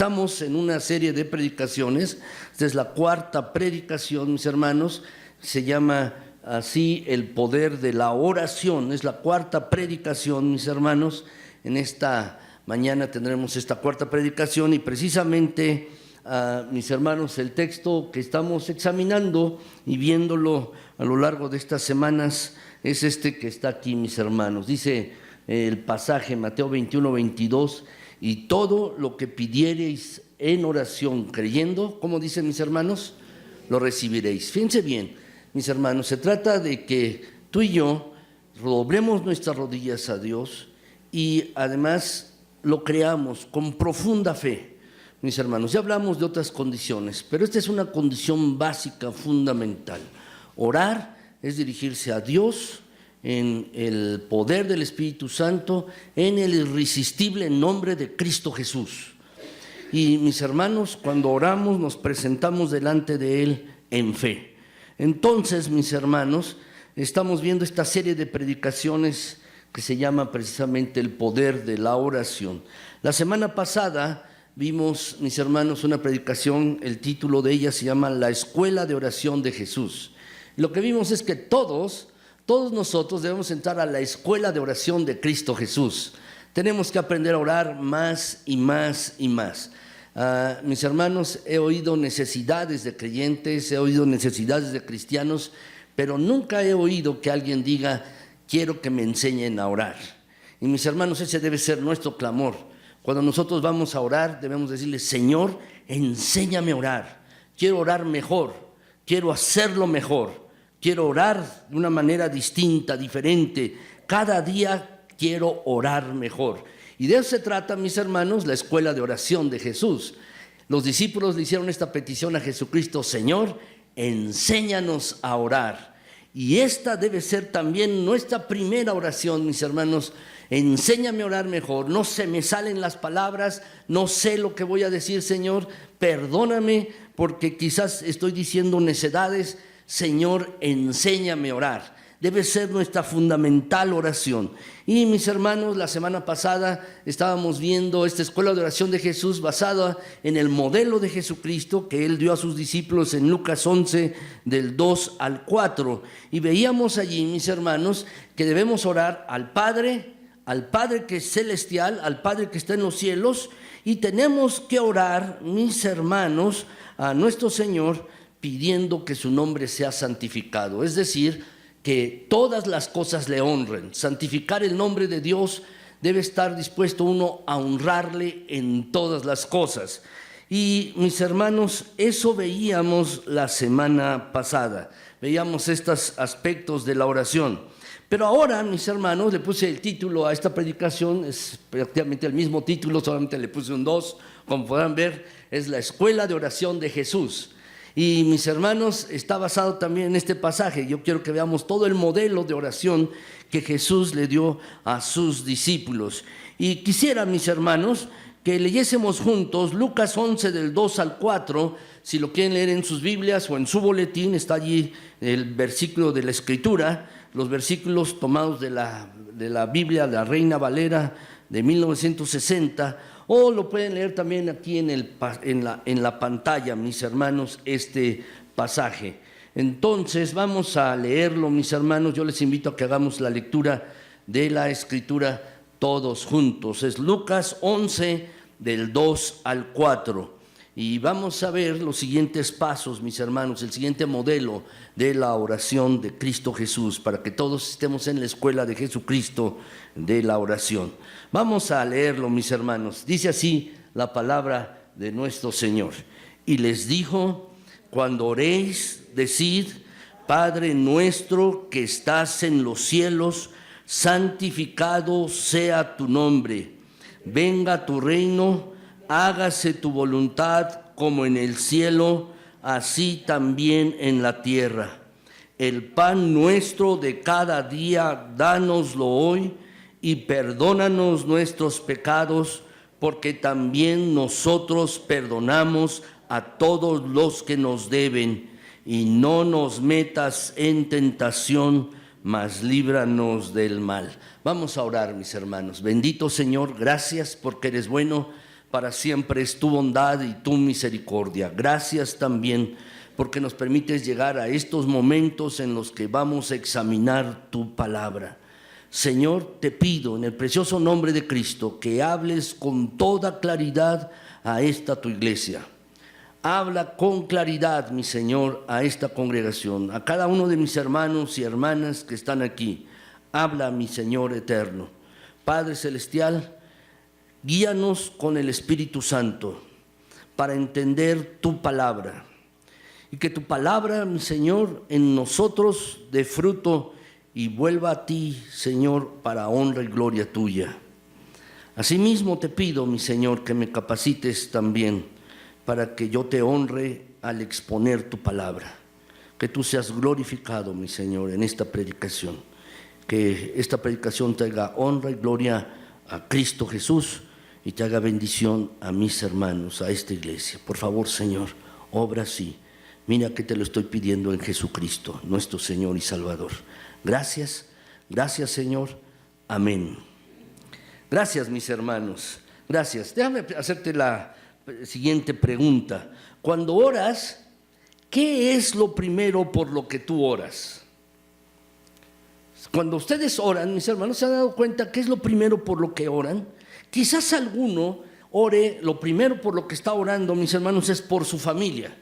Estamos en una serie de predicaciones. Esta es la cuarta predicación, mis hermanos. Se llama así el poder de la oración. Es la cuarta predicación, mis hermanos. En esta mañana tendremos esta cuarta predicación y precisamente, mis hermanos, el texto que estamos examinando y viéndolo a lo largo de estas semanas es este que está aquí, mis hermanos. Dice el pasaje, Mateo 21:22, y todo lo que pidiereis en oración creyendo, ¿cómo dicen mis hermanos? Lo recibiréis. Fíjense bien, mis hermanos, se trata de que tú y yo doblemos nuestras rodillas a Dios y además lo creamos con profunda fe, mis hermanos. Ya hablamos de otras condiciones, pero esta es una condición básica, fundamental. Orar es dirigirse a Dios en el poder del Espíritu Santo, en el irresistible nombre de Cristo Jesús. Y mis hermanos, cuando oramos nos presentamos delante de Él en fe. Entonces, mis hermanos, estamos viendo esta serie de predicaciones que se llama precisamente el poder de la oración. La semana pasada vimos, mis hermanos, una predicación, el título de ella se llama La Escuela de Oración de Jesús. Lo que vimos es que todos nosotros debemos entrar a la escuela de oración de Cristo Jesús. Tenemos que aprender a orar más y más y más. Mis hermanos, he oído necesidades de creyentes, he oído necesidades de cristianos, pero nunca he oído que alguien diga, quiero que me enseñen a orar. Y mis hermanos, ese debe ser nuestro clamor. Cuando nosotros vamos a orar, debemos decirle, Señor, enséñame a orar. Quiero orar mejor, quiero hacerlo mejor. Quiero orar de una manera distinta, diferente. Cada día quiero orar mejor. Y de eso se trata, mis hermanos, la escuela de oración de Jesús. Los discípulos le hicieron esta petición a Jesucristo, Señor, enséñanos a orar. Y esta debe ser también nuestra primera oración, mis hermanos. Enséñame a orar mejor. No se me salen las palabras, no sé lo que voy a decir, Señor. Perdóname porque quizás estoy diciendo necedades. Señor, enséñame a orar. Debe ser nuestra fundamental oración. Y mis hermanos, la semana pasada estábamos viendo esta escuela de oración de Jesús basada en el modelo de Jesucristo que Él dio a sus discípulos en Lucas 11, del 2 al 4. Y veíamos allí, mis hermanos, que debemos orar al Padre que es celestial, al Padre que está en los cielos, y tenemos que orar, mis hermanos, a nuestro Señor, pidiendo que su nombre sea santificado, es decir, que todas las cosas le honren. Santificar el nombre de Dios, debe estar dispuesto uno a honrarle en todas las cosas. Y mis hermanos, eso veíamos la semana pasada, veíamos estos aspectos de la oración. Pero ahora, mis hermanos, le puse el título a esta predicación, es prácticamente el mismo título, solamente le puse un 2, como podrán ver, es la escuela de oración de Jesús. Y mis hermanos, está basado también en este pasaje. Yo quiero que veamos todo el modelo de oración que Jesús le dio a sus discípulos. Y quisiera, mis hermanos, que leyésemos juntos Lucas 11 del 2 al 4, si lo quieren leer en sus Biblias o en su boletín, está allí el versículo de la Escritura, los versículos tomados de la Biblia, de la Reina Valera de 1960, o lo pueden leer también aquí en la pantalla, mis hermanos, este pasaje. Entonces vamos a leerlo, mis hermanos. Yo les invito a que hagamos la lectura de la Escritura todos juntos. Es Lucas 11 del 2 al 4. Y vamos a ver los siguientes pasos, mis hermanos, el siguiente modelo de la oración de Cristo Jesús, para que todos estemos en la escuela de Jesucristo de la oración. Vamos a leerlo, mis hermanos. Dice así la palabra de nuestro Señor. Y les dijo, cuando oréis, decid, Padre nuestro que estás en los cielos, santificado sea tu nombre. Venga tu reino, hágase tu voluntad como en el cielo, así también en la tierra. El pan nuestro de cada día, dánoslo hoy, y perdónanos nuestros pecados, porque también nosotros perdonamos a todos los que nos deben, y no nos metas en tentación, mas líbranos del mal. Vamos a orar, mis hermanos. Bendito Señor, gracias porque eres bueno, para siempre es tu bondad y tu misericordia. Gracias también porque nos permites llegar a estos momentos en los que vamos a examinar tu palabra. Señor, te pido en el precioso nombre de Cristo que hables con toda claridad a esta tu iglesia. Habla con claridad, mi Señor, a esta congregación, a cada uno de mis hermanos y hermanas que están aquí. Habla, mi Señor eterno. Padre celestial, guíanos con el Espíritu Santo para entender tu palabra. Y que tu palabra, mi Señor, en nosotros dé fruto y vuelva a ti, Señor, para honra y gloria tuya. Asimismo te pido, mi Señor, que me capacites también para que yo te honre al exponer tu palabra. Que tú seas glorificado, mi Señor, en esta predicación. Que esta predicación traiga honra y gloria a Cristo Jesús y te haga bendición a mis hermanos, a esta iglesia. Por favor, Señor, obra así. Mira que te lo estoy pidiendo en Jesucristo, nuestro Señor y Salvador. Gracias, gracias, Señor. Amén. Gracias, mis hermanos. Gracias. Déjame hacerte la siguiente pregunta. Cuando oras, ¿qué es lo primero por lo que tú oras? Cuando ustedes oran, mis hermanos, ¿se han dado cuenta qué es lo primero por lo que oran? Quizás alguno ore, lo primero por lo que está orando, mis hermanos, es por su familia,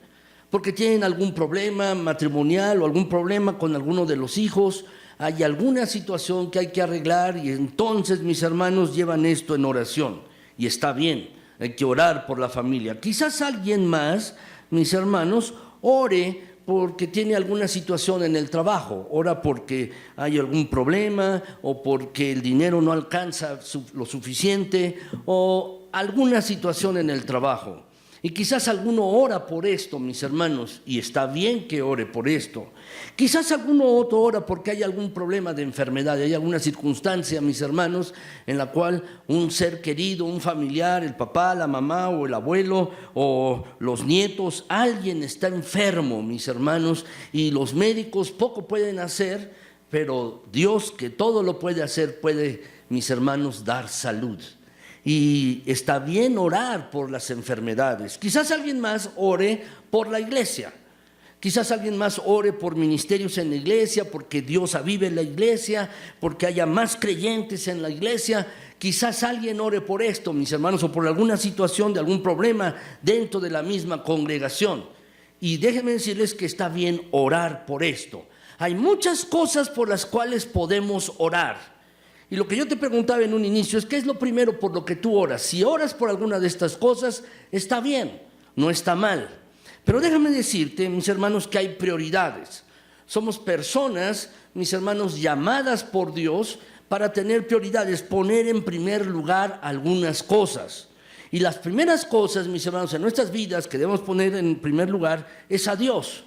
porque tienen algún problema matrimonial o algún problema con alguno de los hijos, hay alguna situación que hay que arreglar y entonces, mis hermanos, llevan esto en oración y está bien. Hay que orar por la familia. Quizás alguien más, mis hermanos, ore porque tiene alguna situación en el trabajo, ora porque hay algún problema o porque el dinero no alcanza lo suficiente o alguna situación en el trabajo. Y quizás alguno ora por esto, mis hermanos, y está bien que ore por esto. Quizás alguno otro ora porque hay algún problema de enfermedad, hay alguna circunstancia, mis hermanos, en la cual un ser querido, un familiar, el papá, la mamá o el abuelo o los nietos, alguien está enfermo, mis hermanos, y los médicos poco pueden hacer, pero Dios, que todo lo puede hacer, puede, mis hermanos, dar salud. Y está bien orar por las enfermedades. Quizás alguien más ore por la iglesia. Quizás alguien más ore por ministerios en la iglesia, porque Dios avive en la iglesia, porque haya más creyentes en la iglesia. Quizás alguien ore por esto, mis hermanos, o por alguna situación de algún problema dentro de la misma congregación. Y déjenme decirles que está bien orar por esto. Hay muchas cosas por las cuales podemos orar. Y lo que yo te preguntaba en un inicio es, ¿qué es lo primero por lo que tú oras? Si oras por alguna de estas cosas, está bien, no está mal. Pero déjame decirte, mis hermanos, que hay prioridades. Somos personas, mis hermanos, llamadas por Dios para tener prioridades, poner en primer lugar algunas cosas. Y las primeras cosas, mis hermanos, en nuestras vidas que debemos poner en primer lugar es a Dios.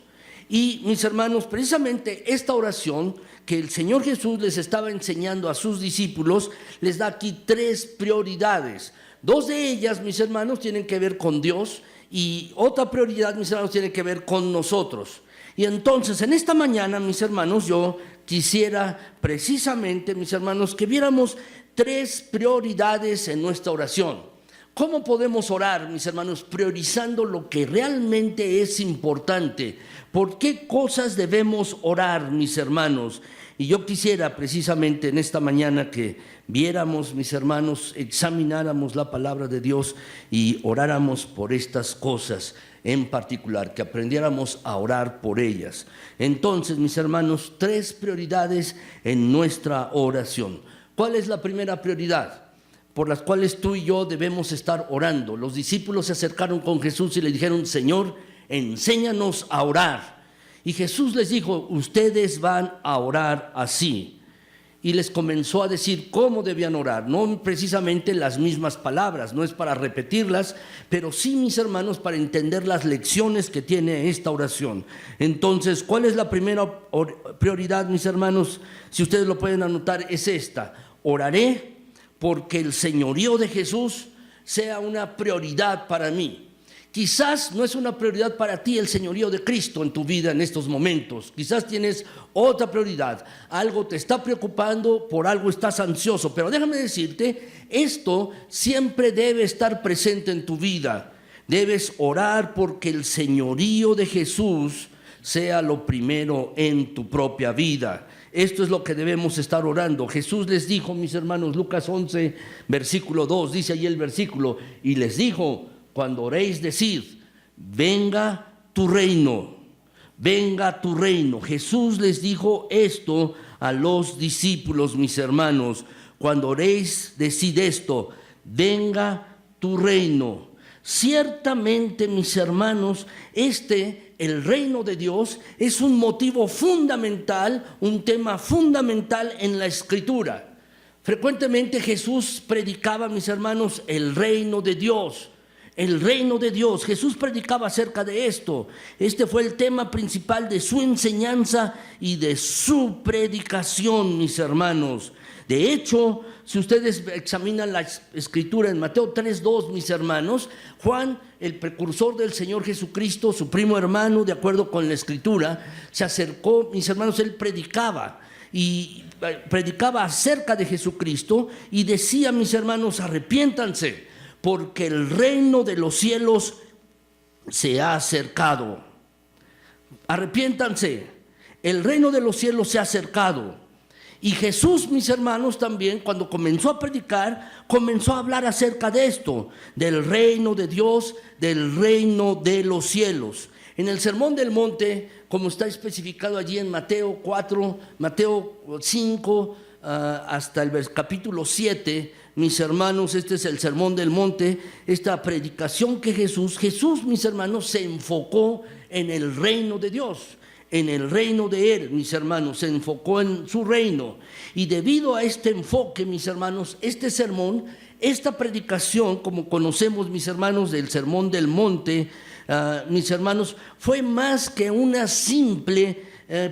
Y mis hermanos, precisamente esta oración que el Señor Jesús les estaba enseñando a sus discípulos, les da aquí 3 prioridades. 2 de ellas, mis hermanos, tienen que ver con Dios y otra prioridad, mis hermanos, tiene que ver con nosotros. Y entonces, en esta mañana, mis hermanos, yo quisiera precisamente, mis hermanos, que viéramos 3 prioridades en nuestra oración. ¿Cómo podemos orar, mis hermanos? Priorizando lo que realmente es importante. ¿Por qué cosas debemos orar, mis hermanos? Y yo quisiera precisamente en esta mañana que viéramos, mis hermanos, examináramos la palabra de Dios y oráramos por estas cosas en particular, que aprendiéramos a orar por ellas. Entonces, mis hermanos, 3 prioridades en nuestra oración. ¿Cuál es la primera prioridad por las cuales tú y yo debemos estar orando? Los discípulos se acercaron con Jesús y le dijeron: Señor, enséñanos a orar. Y Jesús les dijo: ustedes van a orar así. Y les comenzó a decir cómo debían orar, no precisamente las mismas palabras, no es para repetirlas, pero sí, mis hermanos, para entender las lecciones que tiene esta oración. Entonces, ¿cuál es la primera prioridad, mis hermanos? Si ustedes lo pueden anotar, es esta: oraré porque el señorío de Jesús sea una prioridad para mí. Quizás no es una prioridad para ti el señorío de Cristo en tu vida en estos momentos. Quizás tienes otra prioridad. Algo te está preocupando, por algo estás ansioso. Pero déjame decirte, esto siempre debe estar presente en tu vida. Debes orar porque el señorío de Jesús sea lo primero en tu propia vida. Esto es lo que debemos estar orando. Jesús les dijo, mis hermanos, Lucas 11, versículo 2, dice ahí el versículo, y les dijo: cuando oréis, decid, venga tu reino, venga tu reino. Jesús les dijo esto a los discípulos, mis hermanos. Cuando oréis, decid esto, venga tu reino. Ciertamente, mis hermanos, el reino de Dios es un motivo fundamental, un tema fundamental en la Escritura. Frecuentemente Jesús predicaba, mis hermanos, el reino de Dios. El reino de Dios. Jesús predicaba acerca de esto. Este fue el tema principal de su enseñanza y de su predicación, mis hermanos. De hecho, si ustedes examinan la Escritura en Mateo 3:2, mis hermanos, Juan, el precursor del Señor Jesucristo, su primo hermano, de acuerdo con la Escritura, se acercó, mis hermanos, él predicaba acerca de Jesucristo y decía, mis hermanos, arrepiéntanse, porque el reino de los cielos se ha acercado. Arrepiéntanse, el reino de los cielos se ha acercado. Y Jesús, mis hermanos, también cuando comenzó a predicar, comenzó a hablar acerca de esto, del reino de Dios, del reino de los cielos. En el Sermón del Monte, como está especificado allí en Mateo 4, Mateo 5, hasta el capítulo 7, mis hermanos, este es el Sermón del Monte, esta predicación que Jesús, mis hermanos, se enfocó en el reino de Dios, en el reino de Él, mis hermanos, se enfocó en su reino. Y debido a este enfoque, mis hermanos, este sermón, esta predicación, como conocemos, mis hermanos, del Sermón del Monte, mis hermanos, fue más que una simple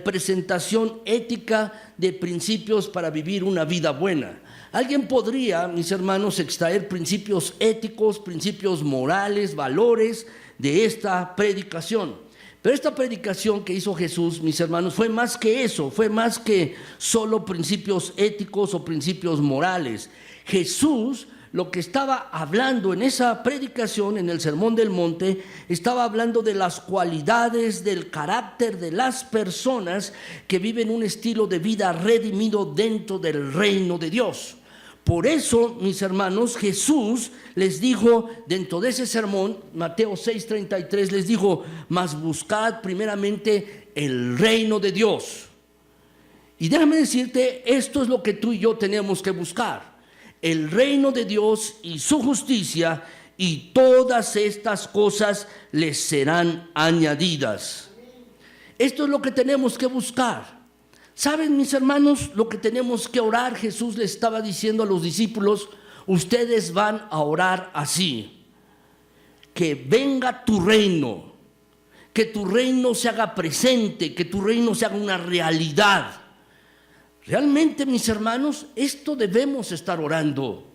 presentación ética de principios para vivir una vida buena. Alguien podría, mis hermanos, extraer principios éticos, principios morales, valores de esta predicación. Pero esta predicación que hizo Jesús, mis hermanos, fue más que eso, fue más que solo principios éticos o principios morales. Jesús, lo que estaba hablando en esa predicación, en el Sermón del Monte, estaba hablando de las cualidades, del carácter de las personas que viven un estilo de vida redimido dentro del reino de Dios. Por eso, mis hermanos, Jesús les dijo dentro de ese sermón, Mateo 6:33, les dijo: mas buscad primeramente el reino de Dios. Y déjame decirte, esto es lo que tú y yo tenemos que buscar: el reino de Dios y su justicia, y todas estas cosas les serán añadidas. Esto es lo que tenemos que buscar. ¿Saben, mis hermanos, lo que tenemos que orar? Jesús le estaba diciendo a los discípulos: ustedes van a orar así: que venga tu reino, que tu reino se haga presente, que tu reino se haga una realidad. Realmente, mis hermanos, esto debemos estar orando.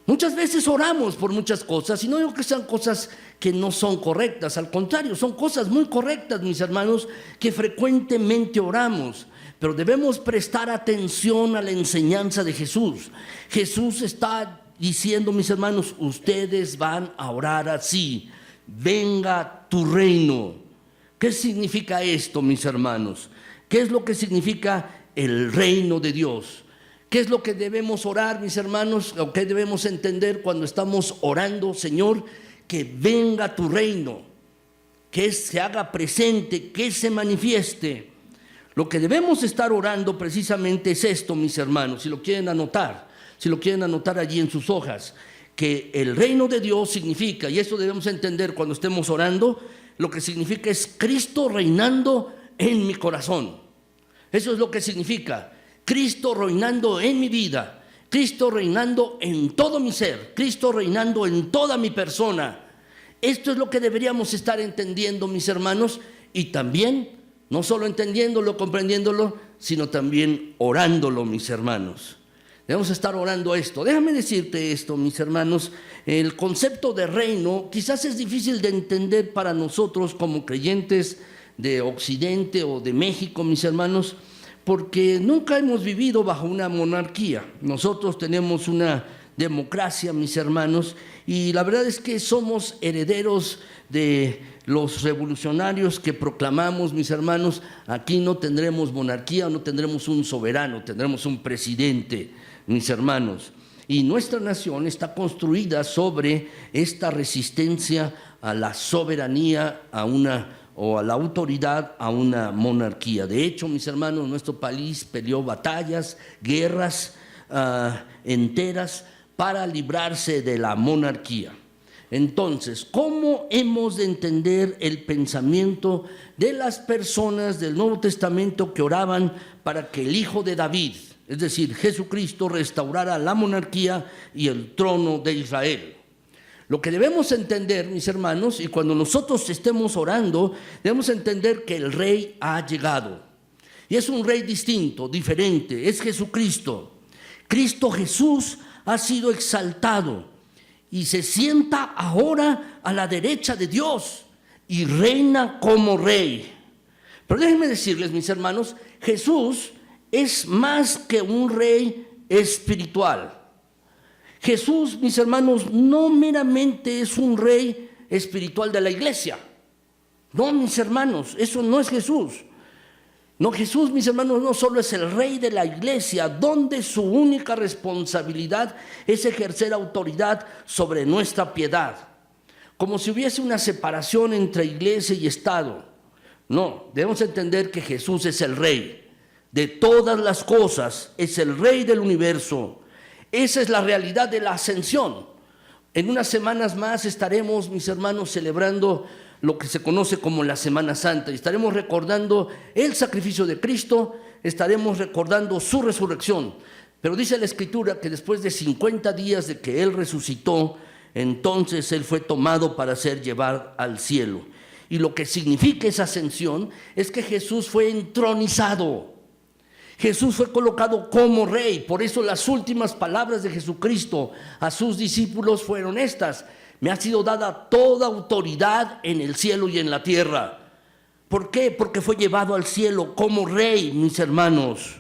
Muchas veces oramos por muchas cosas, y no digo que sean cosas que no son correctas, al contrario, son cosas muy correctas, mis hermanos, que frecuentemente oramos. Pero debemos prestar atención a la enseñanza de Jesús. Jesús está diciendo, mis hermanos, ustedes van a orar así: venga tu reino. ¿Qué significa esto, mis hermanos? ¿Qué es lo que significa el reino de Dios? ¿Qué es lo que debemos orar, mis hermanos? ¿O qué debemos entender cuando estamos orando? Señor, que venga tu reino, que se haga presente, que se manifieste. Lo que debemos estar orando precisamente es esto, mis hermanos, si lo quieren anotar allí en sus hojas, que el reino de Dios significa, y eso debemos entender cuando estemos orando, lo que significa es Cristo reinando en mi corazón. Eso es lo que significa Cristo reinando en mi vida, Cristo reinando en todo mi ser, Cristo reinando en toda mi persona. Esto es lo que deberíamos estar entendiendo, mis hermanos, y también no solo entendiéndolo, comprendiéndolo, sino también orándolo, mis hermanos. Debemos estar orando esto. Déjame decirte esto, mis hermanos. El concepto de reino quizás es difícil de entender para nosotros como creyentes de Occidente o de México, mis hermanos, porque nunca hemos vivido bajo una monarquía. Nosotros tenemos una democracia, mis hermanos, y la verdad es que somos herederos de los revolucionarios que proclamamos, mis hermanos. Aquí no tendremos monarquía, no tendremos un soberano, tendremos un presidente, mis hermanos. Y nuestra nación está construida sobre esta resistencia a la soberanía, o a la autoridad, a una monarquía. De hecho, mis hermanos, nuestro país peleó batallas, guerras enteras para librarse de la monarquía. Entonces, ¿cómo hemos de entender el pensamiento de las personas del Nuevo Testamento que oraban para que el Hijo de David, es decir, Jesucristo, restaurara la monarquía y el trono de Israel? Lo que debemos entender, mis hermanos, y cuando nosotros estemos orando, debemos entender que el Rey ha llegado. Y es un Rey distinto, diferente, es Jesucristo. Cristo Jesús ha sido exaltado y se sienta ahora a la derecha de Dios y reina como Rey. Pero déjenme decirles, mis hermanos, Jesús es más que un Rey espiritual. Jesús, mis hermanos, no meramente es un Rey espiritual de la iglesia. No, mis hermanos, eso no es Jesús. No, Jesús, mis hermanos, no solo es el Rey de la iglesia, donde su única responsabilidad es ejercer autoridad sobre nuestra piedad, como si hubiese una separación entre iglesia y Estado. No, debemos entender que Jesús es el Rey de todas las cosas, es el Rey del universo. Esa es la realidad de la ascensión. En unas semanas más estaremos, mis hermanos, celebrando lo que se conoce como la Semana Santa, y estaremos recordando el sacrificio de Cristo, estaremos recordando su resurrección. Pero dice la Escritura que después de 50 días de que Él resucitó, entonces Él fue tomado para ser llevado al cielo. Y lo que significa esa ascensión es que Jesús fue entronizado. Jesús fue colocado como Rey. Por eso las últimas palabras de Jesucristo a sus discípulos fueron estas: me ha sido dada toda autoridad en el cielo y en la tierra. ¿Por qué? Porque fue llevado al cielo como Rey, mis hermanos.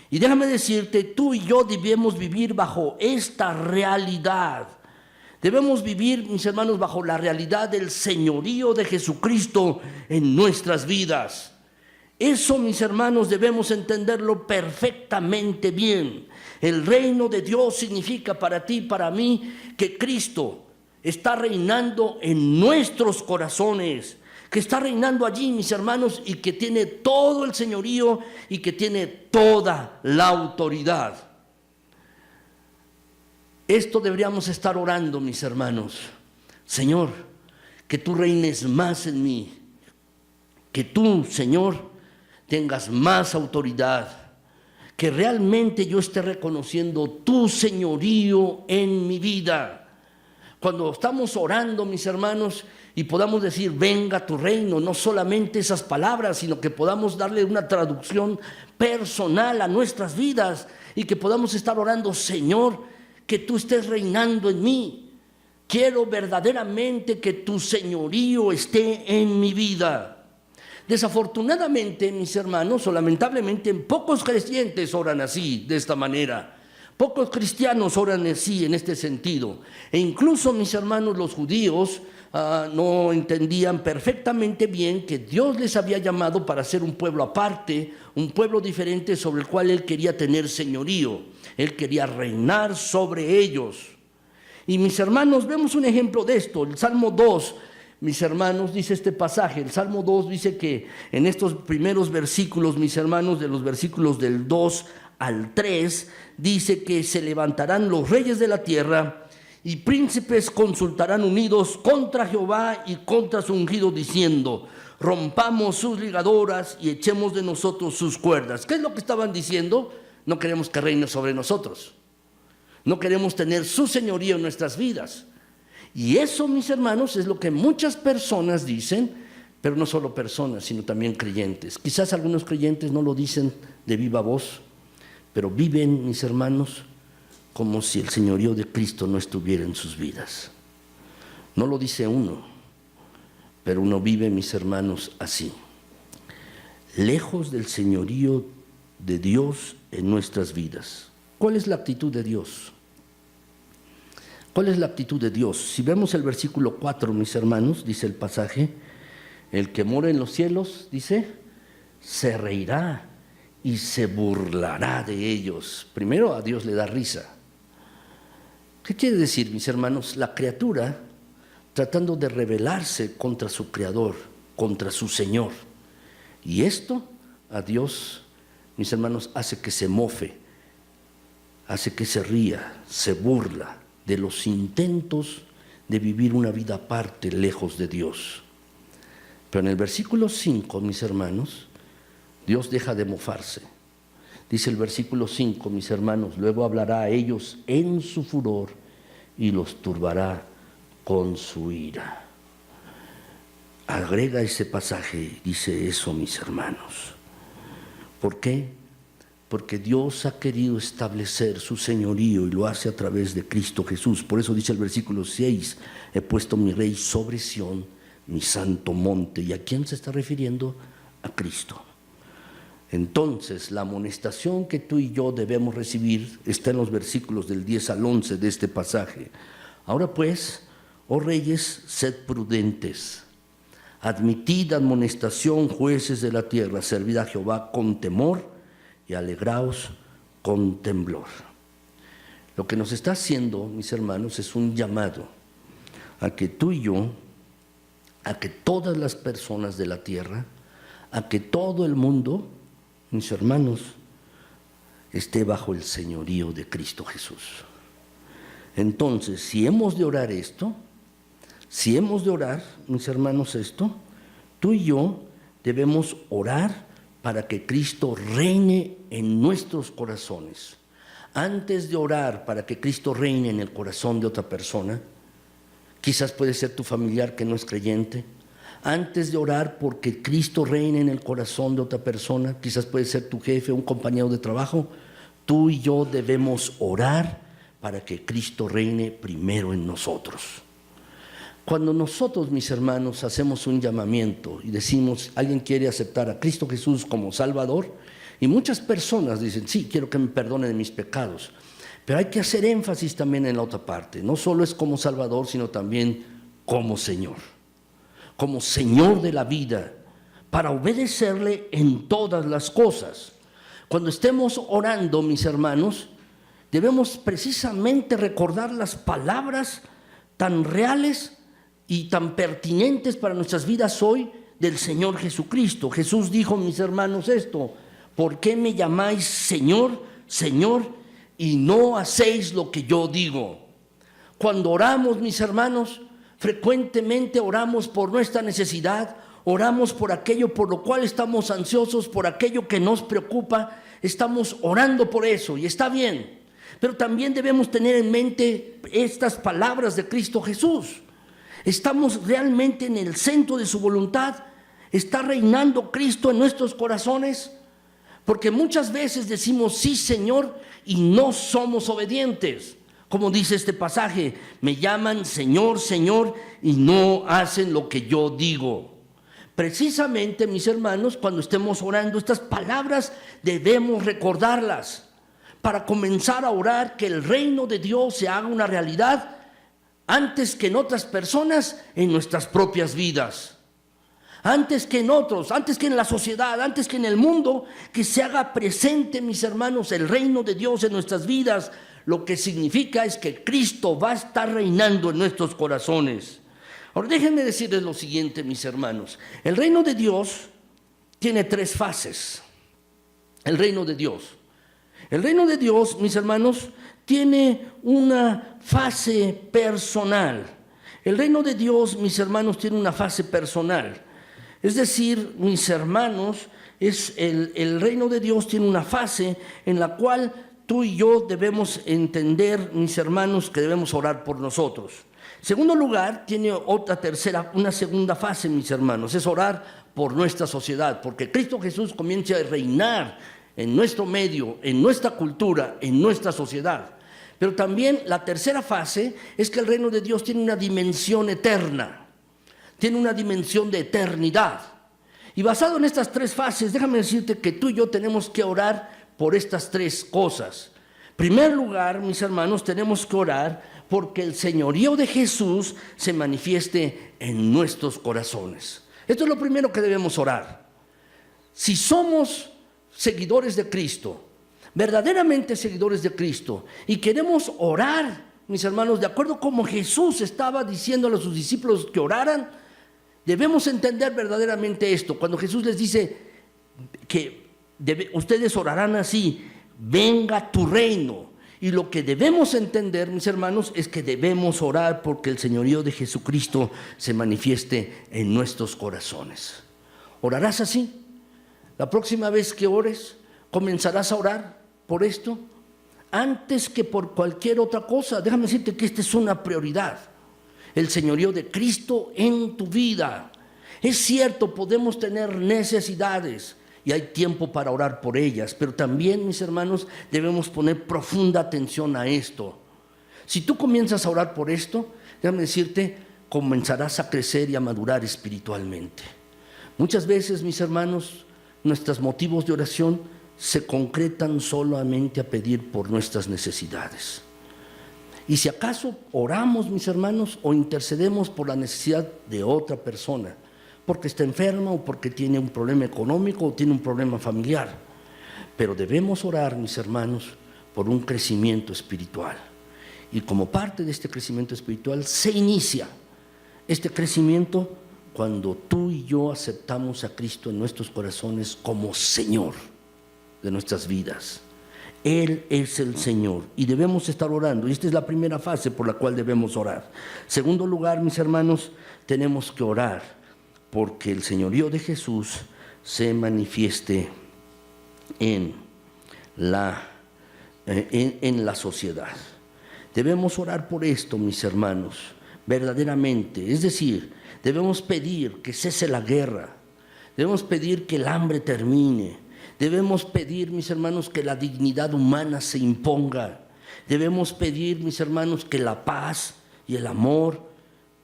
Y déjame decirte, tú y yo debemos vivir bajo esta realidad. Debemos vivir, mis hermanos, bajo la realidad del señorío de Jesucristo en nuestras vidas. Eso, mis hermanos, debemos entenderlo perfectamente bien. El reino de Dios significa para ti y para mí que Cristo está reinando en nuestros corazones, que está reinando allí, mis hermanos, y que tiene todo el señorío y que tiene toda la autoridad. Esto deberíamos estar orando, mis hermanos. Señor, que tú reines más en mí, que tú, Señor, tengas más autoridad, que realmente yo esté reconociendo tu señorío en mi vida. Cuando estamos orando, mis hermanos, y podamos decir, venga tu reino, no solamente esas palabras, sino que podamos darle una traducción personal a nuestras vidas y que podamos estar orando, Señor, que tú estés reinando en mí. Quiero verdaderamente que tu señorío esté en mi vida. Desafortunadamente, mis hermanos, o lamentablemente, pocos creyentes oran así, de esta manera. Pocos cristianos oran así, en este sentido. E incluso, mis hermanos, los judíos no entendían perfectamente bien que Dios les había llamado para ser un pueblo aparte, un pueblo diferente sobre el cual Él quería tener señorío. Él quería reinar sobre ellos. Y, mis hermanos, vemos un ejemplo de esto. El Salmo 2, mis hermanos, dice este pasaje. El Salmo 2 dice que en estos primeros versículos, mis hermanos, de los versículos del 2 al 3, dice que se levantarán los reyes de la tierra y príncipes consultarán unidos contra Jehová y contra su ungido, diciendo, rompamos sus ligaduras y echemos de nosotros sus cuerdas. ¿Qué es lo que estaban diciendo? No queremos que reine sobre nosotros. No queremos tener su señorío en nuestras vidas. Y eso, mis hermanos, es lo que muchas personas dicen, pero no solo personas, sino también creyentes. Quizás algunos creyentes no lo dicen de viva voz, pero viven, mis hermanos, como si el señorío de Cristo no estuviera en sus vidas. No lo dice uno, pero uno vive, mis hermanos, así. Lejos del señorío de Dios en nuestras vidas. ¿Cuál es la actitud de Dios? ¿Cuál es la actitud de Dios? Si vemos el versículo 4, mis hermanos, dice el pasaje, el que mora en los cielos, dice, se reirá y se burlará de ellos. Primero a Dios le da risa. ¿Qué quiere decir, mis hermanos? La criatura tratando de rebelarse contra su Creador, contra su Señor. Y esto a Dios, mis hermanos, hace que se mofe, hace que se ría, se burla de los intentos de vivir una vida aparte, lejos de Dios. Pero en el versículo 5, mis hermanos, Dios deja de mofarse. Dice el versículo 5, mis hermanos, luego hablará a ellos en su furor y los turbará con su ira. Agrega ese pasaje, dice eso, mis hermanos. ¿Por qué? Porque Dios ha querido establecer su señorío y lo hace a través de Cristo Jesús. Por eso dice el versículo 6, he puesto mi rey sobre Sión, mi santo monte. ¿Y a quién se está refiriendo? A Cristo. Entonces, la amonestación que tú y yo debemos recibir está en los versículos del 10 al 11 de este pasaje. Ahora pues, oh reyes, sed prudentes. Admitid amonestación, jueces de la tierra, servid a Jehová con temor y alegraos con temblor. Lo que nos está haciendo, mis hermanos, es un llamado a que tú y yo, a que todas las personas de la tierra, a que todo el mundo, mis hermanos, esté bajo el señorío de Cristo Jesús. Entonces, si hemos de orar esto, si hemos de orar, mis hermanos, esto, tú y yo debemos orar para que Cristo reine en nuestros corazones. Antes de orar para que Cristo reine en el corazón de otra persona, quizás puede ser tu familiar que no es creyente. Antes de orar porque Cristo reine en el corazón de otra persona, quizás puede ser tu jefe, un compañero de trabajo, tú y yo debemos orar para que Cristo reine primero en nosotros. Cuando nosotros, mis hermanos, hacemos un llamamiento y decimos, alguien quiere aceptar a Cristo Jesús como Salvador, y muchas personas dicen, sí, quiero que me perdone de mis pecados, pero hay que hacer énfasis también en la otra parte, no solo es como Salvador, sino también como Señor de la vida, para obedecerle en todas las cosas. Cuando estemos orando, mis hermanos, debemos precisamente recordar las palabras tan reales y tan pertinentes para nuestras vidas hoy del Señor Jesucristo. Jesús dijo, mis hermanos, esto, ¿por qué me llamáis Señor, Señor, y no hacéis lo que yo digo? Cuando oramos, mis hermanos, frecuentemente oramos por nuestra necesidad, oramos por aquello por lo cual estamos ansiosos, por aquello que nos preocupa, estamos orando por eso y está bien. Pero también debemos tener en mente estas palabras de Cristo Jesús. ¿Estamos realmente en el centro de su voluntad? ¿Está reinando Cristo en nuestros corazones? Porque muchas veces decimos sí, Señor, y no somos obedientes. Como dice este pasaje, me llaman Señor, Señor, y no hacen lo que yo digo. Precisamente, mis hermanos, cuando estemos orando, estas palabras debemos recordarlas para comenzar a orar que el reino de Dios se haga una realidad antes que en otras personas, en nuestras propias vidas. Antes que en otros, antes que en la sociedad, antes que en el mundo, que se haga presente, mis hermanos, el reino de Dios en nuestras vidas. Lo que significa es que Cristo va a estar reinando en nuestros corazones. Ahora déjenme decirles lo siguiente, mis hermanos. El reino de Dios tiene tres fases. El reino de Dios. El reino de Dios, mis hermanos, tiene una fase personal. El reino de Dios, mis hermanos, tiene una fase personal. Es decir, mis hermanos, el reino de Dios tiene una fase en la cual tú y yo debemos entender, mis hermanos, que debemos orar por nosotros. En segundo lugar, tiene una segunda fase, mis hermanos, es orar por nuestra sociedad, porque Cristo Jesús comienza a reinar en nuestro medio, en nuestra cultura, en nuestra sociedad. Pero también la tercera fase es que el reino de Dios tiene una dimensión eterna, tiene una dimensión de eternidad. Y basado en estas tres fases, déjame decirte que tú y yo tenemos que orar por estas tres cosas. En primer lugar, mis hermanos, tenemos que orar porque el señorío de Jesús se manifieste en nuestros corazones. Esto es lo primero que debemos orar. Si somos seguidores de Cristo, verdaderamente seguidores de Cristo, y queremos orar, mis hermanos, de acuerdo como Jesús estaba diciendo a sus discípulos que oraran, debemos entender verdaderamente esto. Cuando Jesús les dice que ustedes orarán así: venga tu reino. Y lo que debemos entender, mis hermanos, es que debemos orar porque el señorío de Jesucristo se manifieste en nuestros corazones. ¿Orarás así? La próxima vez que ores, ¿comenzarás a orar por esto? Antes que por cualquier otra cosa. Déjame decirte que esta es una prioridad. El señorío de Cristo en tu vida. Es cierto, podemos tener necesidades y hay tiempo para orar por ellas, pero también, mis hermanos, debemos poner profunda atención a esto. Si tú comienzas a orar por esto, déjame decirte, comenzarás a crecer y a madurar espiritualmente. Muchas veces, mis hermanos, nuestros motivos de oración se concretan solamente a pedir por nuestras necesidades. Y si acaso oramos, mis hermanos, o intercedemos por la necesidad de otra persona, porque está enferma o porque tiene un problema económico o tiene un problema familiar. Pero debemos orar, mis hermanos, por un crecimiento espiritual. Y como parte de este crecimiento espiritual se inicia este crecimiento cuando tú y yo aceptamos a Cristo en nuestros corazones como Señor de nuestras vidas. Él es el Señor y debemos estar orando. Y esta es la primera fase por la cual debemos orar. Segundo lugar, mis hermanos, tenemos que orar porque el señorío de Jesús se manifieste en la sociedad. Debemos orar por esto, mis hermanos, verdaderamente. Es decir, debemos pedir que cese la guerra, debemos pedir que el hambre termine, debemos pedir, mis hermanos, que la dignidad humana se imponga, debemos pedir, mis hermanos, que la paz y el amor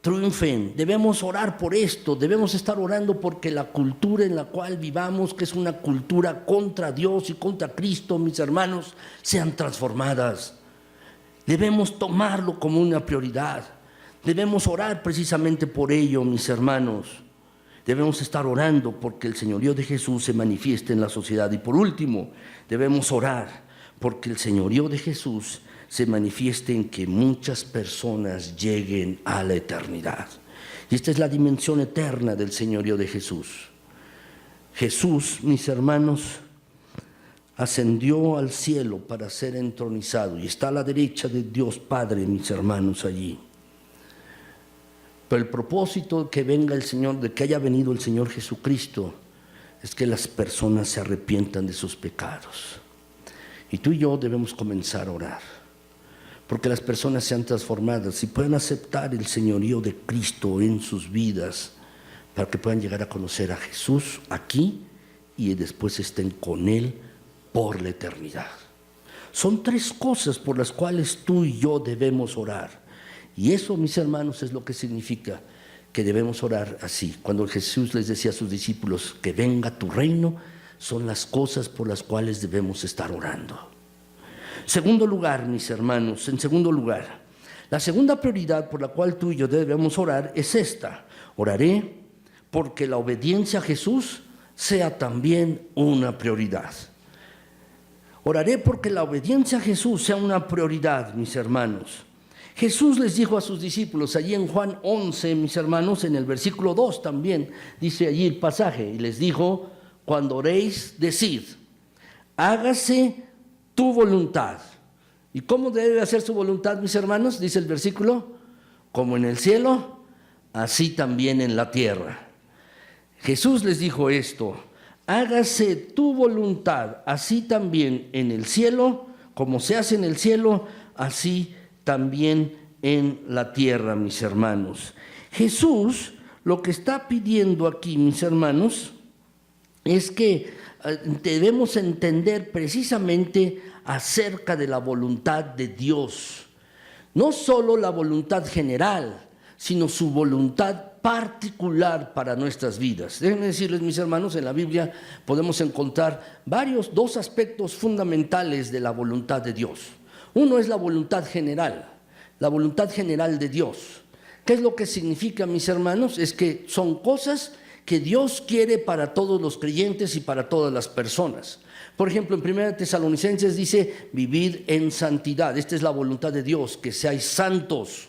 triunfen. Debemos orar por esto, debemos estar orando porque la cultura en la cual vivamos, que es una cultura contra Dios y contra Cristo, mis hermanos, sean transformadas. Debemos tomarlo como una prioridad. Debemos orar precisamente por ello, mis hermanos. Debemos estar orando porque el señorío de Jesús se manifieste en la sociedad. Y por último, debemos orar porque el señorío de Jesús se manifieste en que muchas personas lleguen a la eternidad. Y esta es la dimensión eterna del señorío de Jesús. Jesús, mis hermanos, ascendió al cielo para ser entronizado y está a la derecha de Dios Padre, mis hermanos, allí. Pero el propósito de que venga el Señor, de que haya venido el Señor Jesucristo, es que las personas se arrepientan de sus pecados. Y tú y yo debemos comenzar a orar porque las personas sean transformadas y puedan aceptar el señorío de Cristo en sus vidas, para que puedan llegar a conocer a Jesús aquí y después estén con Él por la eternidad. Son tres cosas por las cuales tú y yo debemos orar. Y eso, mis hermanos, es lo que significa que debemos orar así. Cuando Jesús les decía a sus discípulos que venga tu reino, son las cosas por las cuales debemos estar orando. Segundo lugar, mis hermanos, en segundo lugar, la segunda prioridad por la cual tú y yo debemos orar es esta: oraré porque la obediencia a Jesús sea también una prioridad. Oraré porque la obediencia a Jesús sea una prioridad, mis hermanos. Jesús les dijo a sus discípulos, allí en Juan 11, mis hermanos, en el versículo 2 también, dice allí el pasaje, y les dijo: cuando oréis, decid, hágase tu voluntad. ¿Y cómo debe hacer su voluntad, mis hermanos? Dice el versículo: como en el cielo, así también en la tierra. Jesús les dijo esto: hágase tu voluntad, así también en el cielo, como se hace en el cielo, así también en la tierra, mis hermanos. Jesús lo que está pidiendo aquí, mis hermanos, es que debemos entender precisamente acerca de la voluntad de Dios. No solo la voluntad general, sino su voluntad particular para nuestras vidas. Déjenme decirles, mis hermanos, en la Biblia podemos encontrar dos aspectos fundamentales de la voluntad de Dios. Uno es la voluntad general de Dios. ¿Qué es lo que significa, mis hermanos? Es que son cosas que Dios quiere para todos los creyentes y para todas las personas. Por ejemplo, en 1 Tesalonicenses dice, vivid en santidad. Esta es la voluntad de Dios, que seáis santos.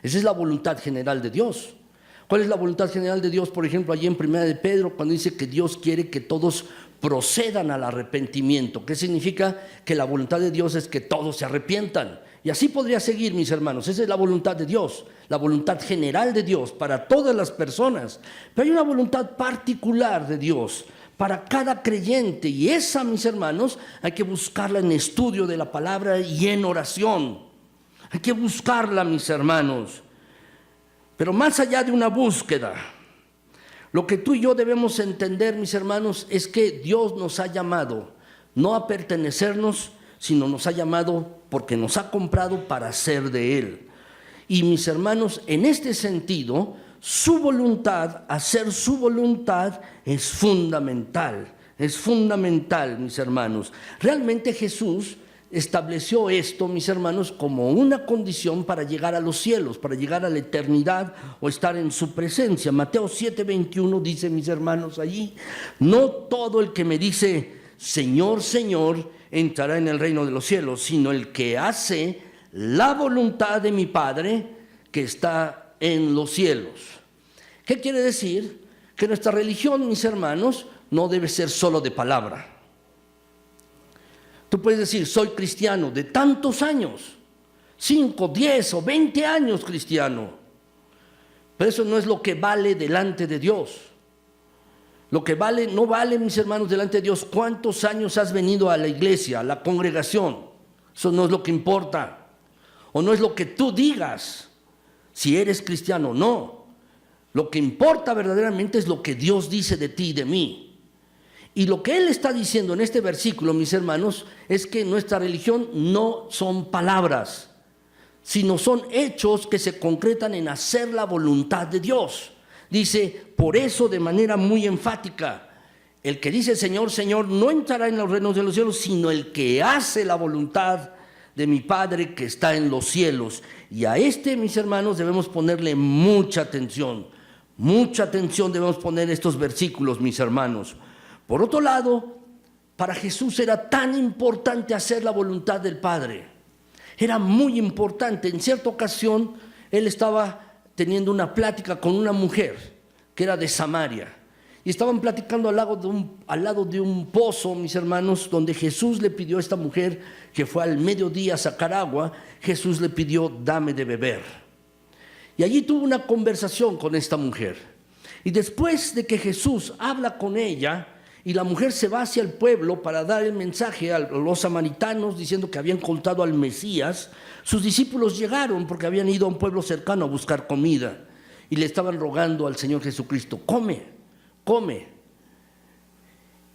Esa es la voluntad general de Dios. ¿Cuál es la voluntad general de Dios? Por ejemplo, allí en 1 de Pedro, cuando dice que Dios quiere que todos procedan al arrepentimiento. ¿Qué significa? Que la voluntad de Dios es que todos se arrepientan. Y así podría seguir, mis hermanos. Esa es la voluntad de Dios, la voluntad general de Dios para todas las personas. Pero hay una voluntad particular de Dios para cada creyente, y esa, mis hermanos, hay que buscarla en estudio de la palabra y en oración. Hay que buscarla, mis hermanos. Pero más allá de una búsqueda, lo que tú y yo debemos entender, mis hermanos, es que Dios nos ha llamado no a pertenecernos, sino nos ha llamado porque nos ha comprado para ser de Él. Y, mis hermanos, en este sentido, su voluntad, hacer su voluntad, es fundamental, mis hermanos. Realmente Jesús estableció esto, mis hermanos, como una condición para llegar a los cielos, para llegar a la eternidad o estar en su presencia. Mateo 7:21 dice, mis hermanos, allí, no todo el que me dice, Señor, Señor, entrará en el reino de los cielos, sino el que hace la voluntad de mi Padre que está en los cielos. ¿Qué quiere decir? Que nuestra religión, mis hermanos, no debe ser solo de palabra. Tú puedes decir, soy cristiano de tantos años, 5, 10 o 20 años cristiano, pero eso no es lo que vale delante de Dios. Lo que vale, no vale, mis hermanos, delante de Dios cuántos años has venido a la iglesia, a la congregación. Eso no es lo que importa, o no es lo que tú digas si eres cristiano, no. Lo que importa verdaderamente es lo que Dios dice de ti y de mí. Y lo que Él está diciendo en este versículo, mis hermanos, es que nuestra religión no son palabras, sino son hechos que se concretan en hacer la voluntad de Dios. Dice, por eso de manera muy enfática, el que dice Señor, Señor, no entrará en los reinos de los cielos, sino el que hace la voluntad de mi Padre que está en los cielos. Y a este, mis hermanos, debemos ponerle mucha atención debemos poner estos versículos, mis hermanos. Por otro lado, para Jesús era tan importante hacer la voluntad del Padre. Era muy importante. En cierta ocasión, Él estaba teniendo una plática con una mujer que era de Samaria. Y estaban platicando al lado de un pozo, mis hermanos, donde Jesús le pidió a esta mujer que fue al mediodía a sacar agua. Jesús le pidió, dame de beber. Y allí tuvo una conversación con esta mujer. Y después de que Jesús habla con ella, y la mujer se va hacia el pueblo para dar el mensaje a los samaritanos diciendo que habían encontrado al Mesías, sus discípulos llegaron porque habían ido a un pueblo cercano a buscar comida y le estaban rogando al Señor Jesucristo, come.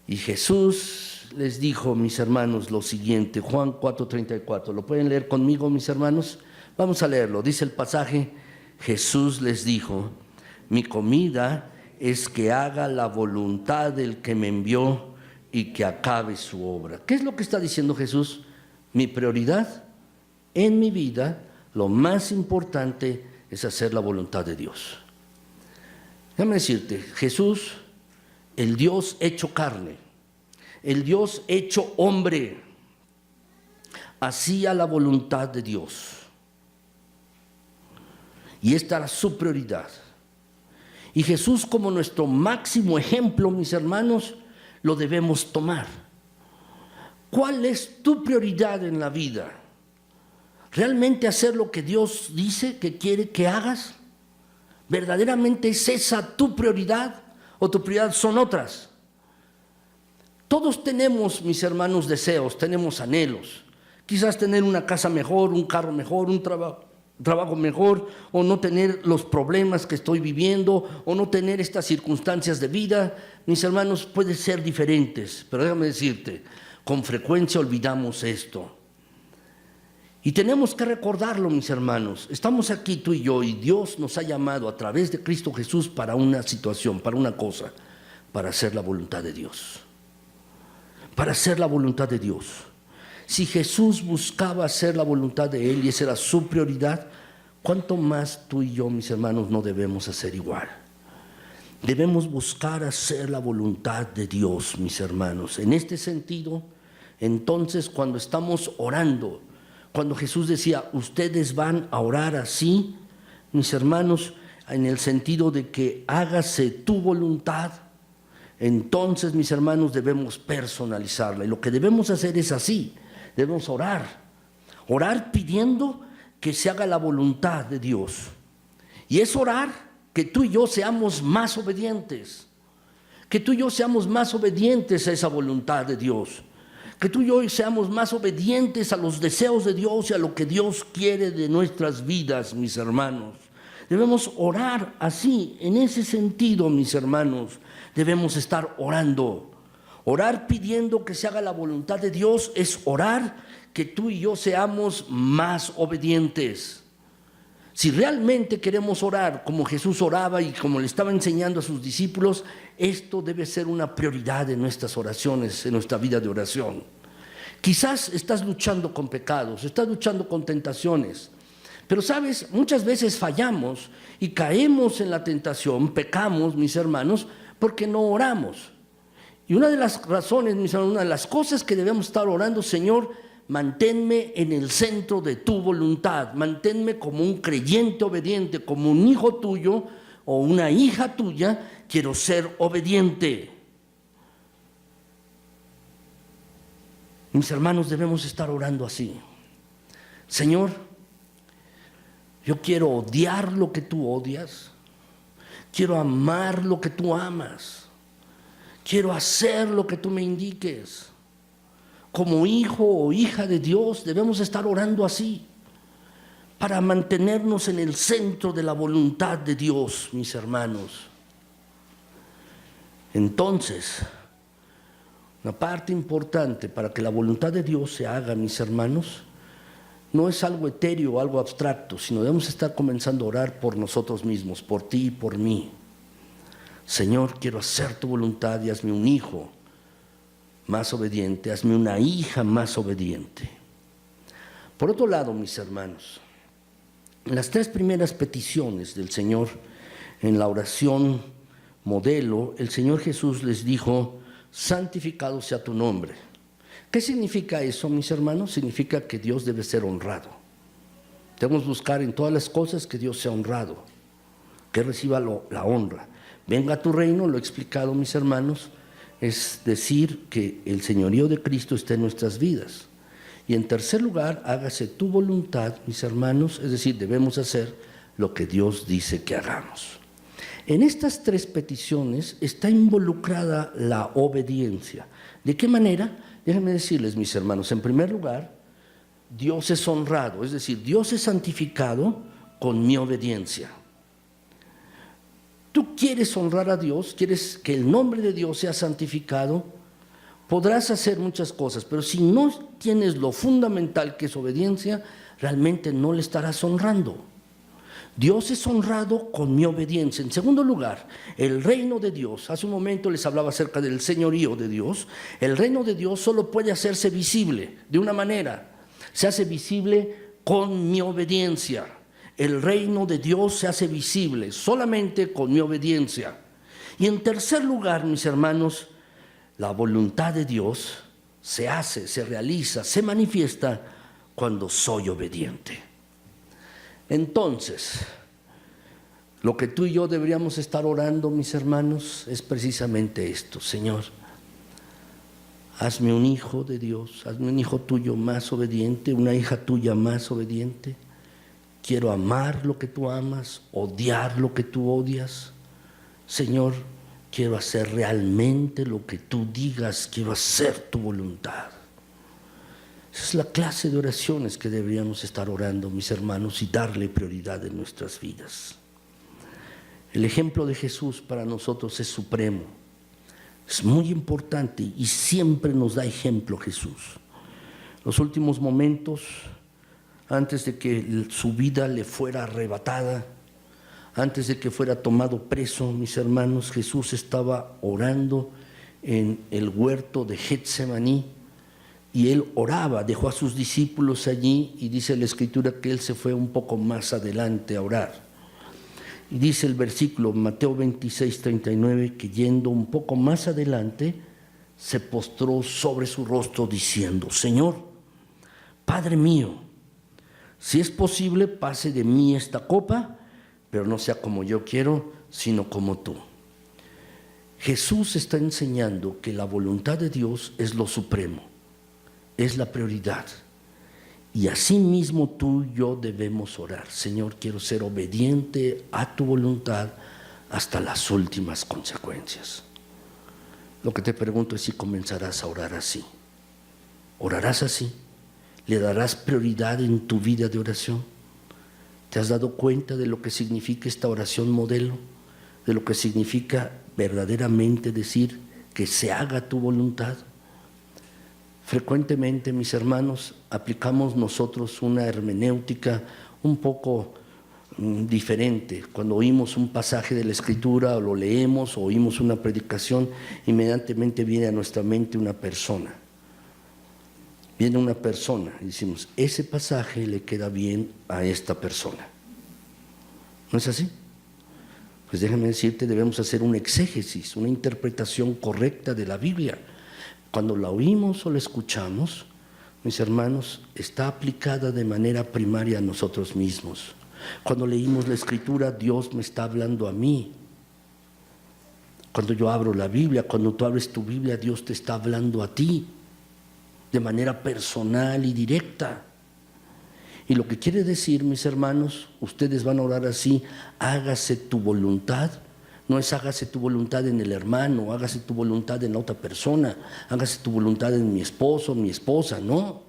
Y Jesús les dijo, mis hermanos, lo siguiente, Juan 4:34, ¿lo pueden leer conmigo, mis hermanos? Vamos a leerlo, dice el pasaje, Jesús les dijo, mi comida es que haga la voluntad del que me envió y que acabe su obra. ¿Qué es lo que está diciendo Jesús? Mi prioridad en mi vida, lo más importante es hacer la voluntad de Dios. Déjame decirte, Jesús, el Dios hecho carne, el Dios hecho hombre, hacía la voluntad de Dios. Y esta era su prioridad. Y Jesús, como nuestro máximo ejemplo, mis hermanos, lo debemos tomar. ¿Cuál es tu prioridad en la vida? ¿Realmente hacer lo que Dios dice que quiere que hagas? ¿Verdaderamente es esa tu prioridad o tu prioridad son otras? Todos tenemos, mis hermanos, deseos, tenemos anhelos. Quizás tener una casa mejor, un carro mejor, un trabajo mejor, o no tener los problemas que estoy viviendo, o no tener estas circunstancias de vida. Mis hermanos, pueden ser diferentes, pero déjame decirte, con frecuencia olvidamos esto. Y tenemos que recordarlo, mis hermanos. Estamos aquí tú y yo, y Dios nos ha llamado a través de Cristo Jesús para una situación, para una cosa, para hacer la voluntad de Dios. Para hacer la voluntad de Dios. Si Jesús buscaba hacer la voluntad de Él y esa era su prioridad, ¿cuánto más tú y yo, mis hermanos, no debemos hacer igual? Debemos buscar hacer la voluntad de Dios, mis hermanos. En este sentido, entonces, cuando estamos orando, cuando Jesús decía, ustedes van a orar así, mis hermanos, en el sentido de que hágase tu voluntad, entonces, mis hermanos, debemos personalizarla. Y lo que debemos hacer es así, debemos orar. Orar pidiendo que se haga la voluntad de Dios. Y es orar que tú y yo seamos más obedientes. Que tú y yo seamos más obedientes a esa voluntad de Dios. Que tú y yo seamos más obedientes a los deseos de Dios y a lo que Dios quiere de nuestras vidas, mis hermanos. Debemos orar así, en ese sentido, mis hermanos. Debemos estar orando. Orar pidiendo que se haga la voluntad de Dios es orar que tú y yo seamos más obedientes. Si realmente queremos orar como Jesús oraba y como le estaba enseñando a sus discípulos, esto debe ser una prioridad en nuestras oraciones, en nuestra vida de oración. Quizás estás luchando con pecados, estás luchando con tentaciones, pero sabes, muchas veces fallamos y caemos en la tentación, pecamos, mis hermanos, porque no oramos. Y una de las razones, mis hermanos, una de las cosas que debemos estar orando, Señor, manténme en el centro de tu voluntad, manténme como un creyente obediente, como un hijo tuyo o una hija tuya, quiero ser obediente. Mis hermanos, debemos estar orando así. Señor, yo quiero odiar lo que tú odias, quiero amar lo que tú amas, quiero hacer lo que tú me indiques. Como hijo o hija de Dios debemos estar orando así, para mantenernos en el centro de la voluntad de Dios, mis hermanos. Entonces, una parte importante para que la voluntad de Dios se haga, mis hermanos, no es algo etéreo, algo abstracto, sino debemos estar comenzando a orar por nosotros mismos, por ti y por mí. Señor, quiero hacer tu voluntad y hazme un hijo más obediente, hazme una hija más obediente. Por otro lado, mis hermanos, en las tres primeras peticiones del Señor, en la oración modelo, el Señor Jesús les dijo, santificado sea tu nombre. ¿Qué significa eso, mis hermanos? Significa que Dios debe ser honrado. Debemos buscar en todas las cosas que Dios sea honrado, que reciba la honra. Venga tu reino, lo he explicado, mis hermanos, es decir, que el señorío de Cristo esté en nuestras vidas. Y en tercer lugar, hágase tu voluntad, mis hermanos, es decir, debemos hacer lo que Dios dice que hagamos. En estas tres peticiones está involucrada la obediencia. ¿De qué manera? Déjenme decirles, mis hermanos, en primer lugar, Dios es honrado, es decir, Dios es santificado con mi obediencia. Tú quieres honrar a Dios, quieres que el nombre de Dios sea santificado, podrás hacer muchas cosas, pero si no tienes lo fundamental que es obediencia, realmente no le estarás honrando. Dios es honrado con mi obediencia. En segundo lugar, el reino de Dios. Hace un momento les hablaba acerca del señorío de Dios. El reino de Dios solo puede hacerse visible de una manera. Se hace visible con mi obediencia. El reino de Dios se hace visible solamente con mi obediencia. Y en tercer lugar, mis hermanos, la voluntad de Dios se hace, se realiza, se manifiesta cuando soy obediente. Entonces, lo que tú y yo deberíamos estar orando, mis hermanos, es precisamente esto. Señor, hazme un hijo de Dios, hazme un hijo tuyo más obediente, una hija tuya más obediente. Quiero amar lo que tú amas, odiar lo que tú odias. Señor, quiero hacer realmente lo que tú digas, quiero hacer tu voluntad. Esa es la clase de oraciones que deberíamos estar orando, mis hermanos, y darle prioridad en nuestras vidas. El ejemplo de Jesús para nosotros es supremo. Es muy importante y siempre nos da ejemplo Jesús. Los últimos momentos, antes de que su vida le fuera arrebatada, antes de que fuera tomado preso, mis hermanos, Jesús estaba orando en el huerto de Getsemaní y él oraba, dejó a sus discípulos allí y dice la Escritura que él se fue un poco más adelante a orar. Y dice el versículo Mateo 26:39 que yendo un poco más adelante se postró sobre su rostro diciendo: Señor, Padre mío, si es posible pase de mí esta copa, pero no sea como yo quiero, sino como tú. Jesús está enseñando que la voluntad de Dios es lo supremo, es la prioridad. Y así mismo tú y yo debemos orar. Señor, quiero ser obediente a tu voluntad hasta las últimas consecuencias. Lo que te pregunto es si comenzarás a orar así. ¿Orarás así? ¿Le darás prioridad en tu vida de oración? ¿Te has dado cuenta de lo que significa esta oración modelo? De lo que significa verdaderamente decir que se haga tu voluntad. Frecuentemente, mis hermanos, aplicamos nosotros una hermenéutica un poco diferente. Cuando oímos un pasaje de la Escritura o lo leemos o oímos una predicación, inmediatamente viene a nuestra mente una persona. Viene una persona y decimos, ese pasaje le queda bien a esta persona. ¿No es así? Pues déjame decirte, debemos hacer un exégesis, una interpretación correcta de la Biblia. Cuando la oímos o la escuchamos, mis hermanos, está aplicada de manera primaria a nosotros mismos. Cuando leímos la Escritura, Dios me está hablando a mí. Cuando yo abro la Biblia, cuando tú abres tu Biblia, Dios te está hablando a ti, de manera personal y directa. Y lo que quiere decir, mis hermanos, ustedes van a orar así: hágase tu voluntad. No es hágase tu voluntad en el hermano, hágase tu voluntad en la otra persona, hágase tu voluntad en mi esposo, mi esposa, no.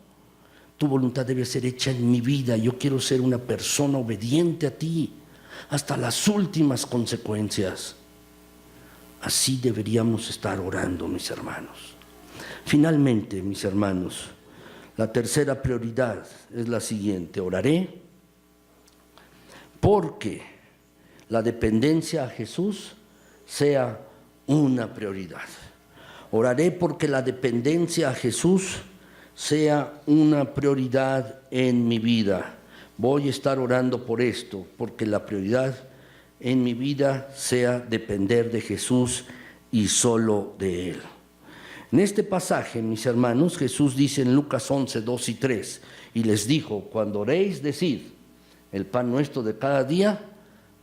Tu voluntad debe ser hecha en mi vida. Yo quiero ser una persona obediente a ti hasta las últimas consecuencias. Así deberíamos estar orando, mis hermanos. Finalmente, mis hermanos, la tercera prioridad es la siguiente: oraré porque la dependencia a Jesús sea una prioridad. Oraré porque la dependencia a Jesús sea una prioridad en mi vida. Voy a estar orando por esto, porque la prioridad en mi vida sea depender de Jesús y solo de Él. En este pasaje, mis hermanos, Jesús dice en Lucas 11, 2 y 3, y les dijo: cuando oréis, decid, el pan nuestro de cada día,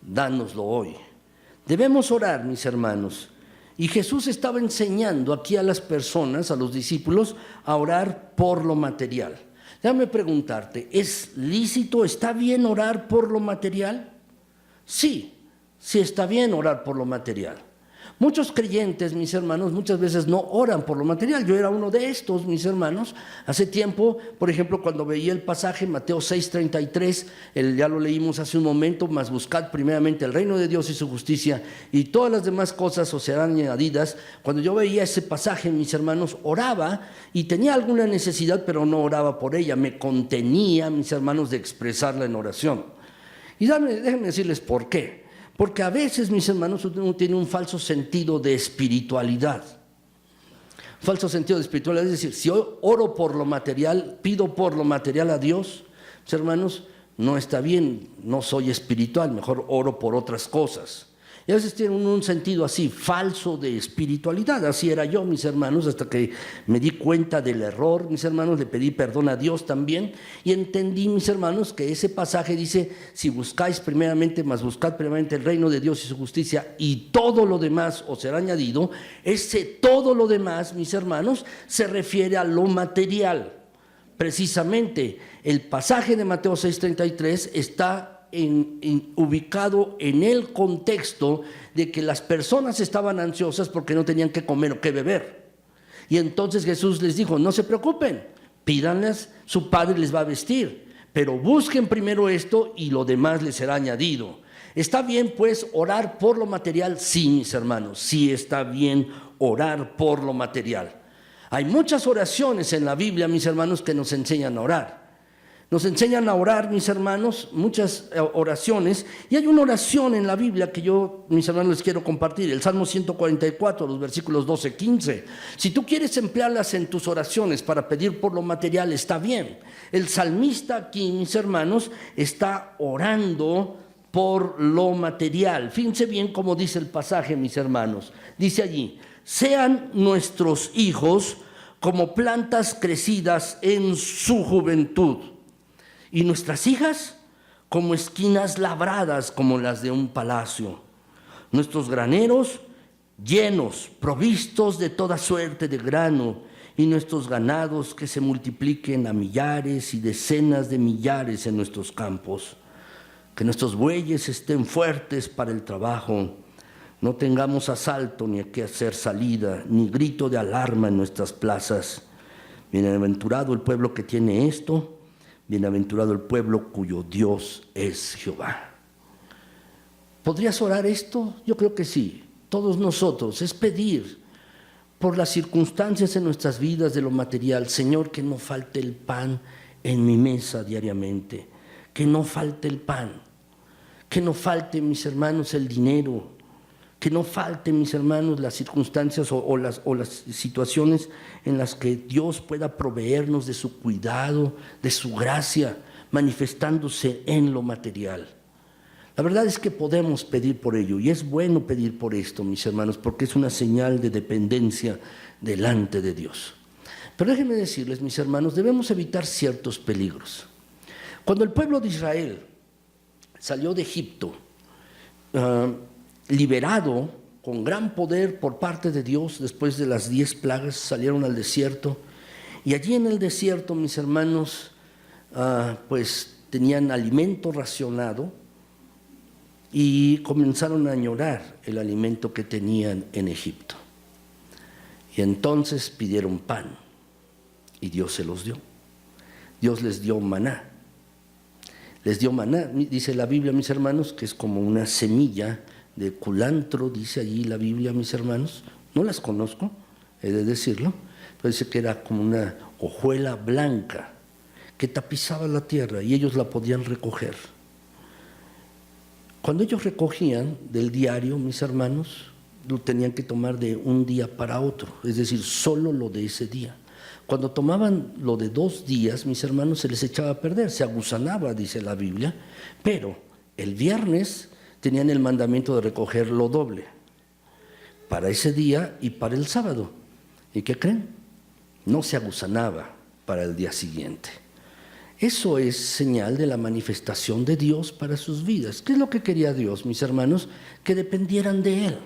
dánoslo hoy. Debemos orar, mis hermanos. Y Jesús estaba enseñando aquí a las personas, a los discípulos, a orar por lo material. Déjame preguntarte, ¿es lícito, está bien orar por lo material? Sí, sí está bien orar por lo material. Muchos creyentes, mis hermanos, muchas veces no oran por lo material. Yo era uno de estos, mis hermanos. Hace tiempo, por ejemplo, cuando veía el pasaje Mateo 6:33, ya lo leímos hace un momento: mas buscad primeramente el reino de Dios y su justicia, y todas las demás cosas os serán añadidas. Cuando yo veía ese pasaje, mis hermanos, oraba y tenía alguna necesidad, pero no oraba por ella. Me contenía, mis hermanos, de expresarla en oración. Y déjenme decirles por qué. Porque a veces, mis hermanos, uno tiene un falso sentido de espiritualidad. Falso sentido de espiritualidad, es decir, si yo oro por lo material, pido por lo material a Dios, mis hermanos, no está bien, no soy espiritual, mejor oro por otras cosas. Y a veces tienen un sentido así, falso de espiritualidad. Así era yo, mis hermanos, hasta que me di cuenta del error, mis hermanos, le pedí perdón a Dios también, y entendí, mis hermanos, que ese pasaje dice: si buscáis primeramente, mas buscad primeramente el reino de Dios y su justicia, y todo lo demás os será añadido. Ese todo lo demás, mis hermanos, se refiere a lo material. Precisamente, el pasaje de Mateo 6:33 está ubicado en el contexto de que las personas estaban ansiosas porque no tenían qué comer o qué beber. Y entonces Jesús les dijo: no se preocupen, pídanles, su Padre les va a vestir, pero busquen primero esto y lo demás les será añadido. ¿Está bien, pues, orar por lo material? Sí, mis hermanos, sí está bien orar por lo material. Hay muchas oraciones en la Biblia, mis hermanos, que nos enseñan a orar. Nos enseñan a orar, mis hermanos, muchas oraciones. Y hay una oración en la Biblia que yo, mis hermanos, les quiero compartir. El Salmo 144, los versículos 12, 15. Si tú quieres emplearlas en tus oraciones para pedir por lo material, está bien. El salmista aquí, mis hermanos, está orando por lo material. Fíjense bien cómo dice el pasaje, mis hermanos. Dice allí: sean nuestros hijos como plantas crecidas en su juventud, y nuestras hijas como esquinas labradas como las de un palacio. Nuestros graneros llenos, provistos de toda suerte de grano, y nuestros ganados que se multipliquen a millares y decenas de millares en nuestros campos. Que nuestros bueyes estén fuertes para el trabajo. No tengamos asalto ni a qué hacer salida, ni grito de alarma en nuestras plazas. Bienaventurado el pueblo que tiene esto. Bienaventurado el pueblo cuyo Dios es Jehová. ¿Podrías orar esto? Yo creo que sí. Todos nosotros, es pedir por las circunstancias en nuestras vidas de lo material. Señor, que no falte el pan en mi mesa diariamente. Que no falte el pan. Que no falte, mis hermanos, el dinero. Que no falte, mis hermanos, las circunstancias o las situaciones en las que Dios pueda proveernos de su cuidado, de su gracia, manifestándose en lo material. La verdad es que podemos pedir por ello, y es bueno pedir por esto, mis hermanos, porque es una señal de dependencia delante de Dios. Pero déjenme decirles, mis hermanos, debemos evitar ciertos peligros. Cuando el pueblo de Israel salió de Egipto, liberado con gran poder por parte de Dios, después de las 10 plagas, salieron al desierto. Y allí en el desierto, mis hermanos, pues tenían alimento racionado y comenzaron a añorar el alimento que tenían en Egipto. Y entonces pidieron pan y Dios se los dio. Dios les dio maná. Les dio maná, dice la Biblia, mis hermanos, que es como una semilla de culantro, dice allí la Biblia, mis hermanos. No las conozco, he de decirlo, pero dice que era como una hojuela blanca que tapizaba la tierra y ellos la podían recoger. Cuando ellos recogían del diario, mis hermanos, lo tenían que tomar de un día para otro, es decir, solo lo de ese día. Cuando tomaban lo de 2 días, mis hermanos, se les echaba a perder, se agusanaba, dice la Biblia, pero el viernes tenían el mandamiento de recoger lo doble para ese día y para el sábado. ¿Y qué creen? No se agusanaba para el día siguiente. Eso es señal de la manifestación de Dios para sus vidas. ¿Qué es lo que quería Dios, mis hermanos? Que dependieran de Él.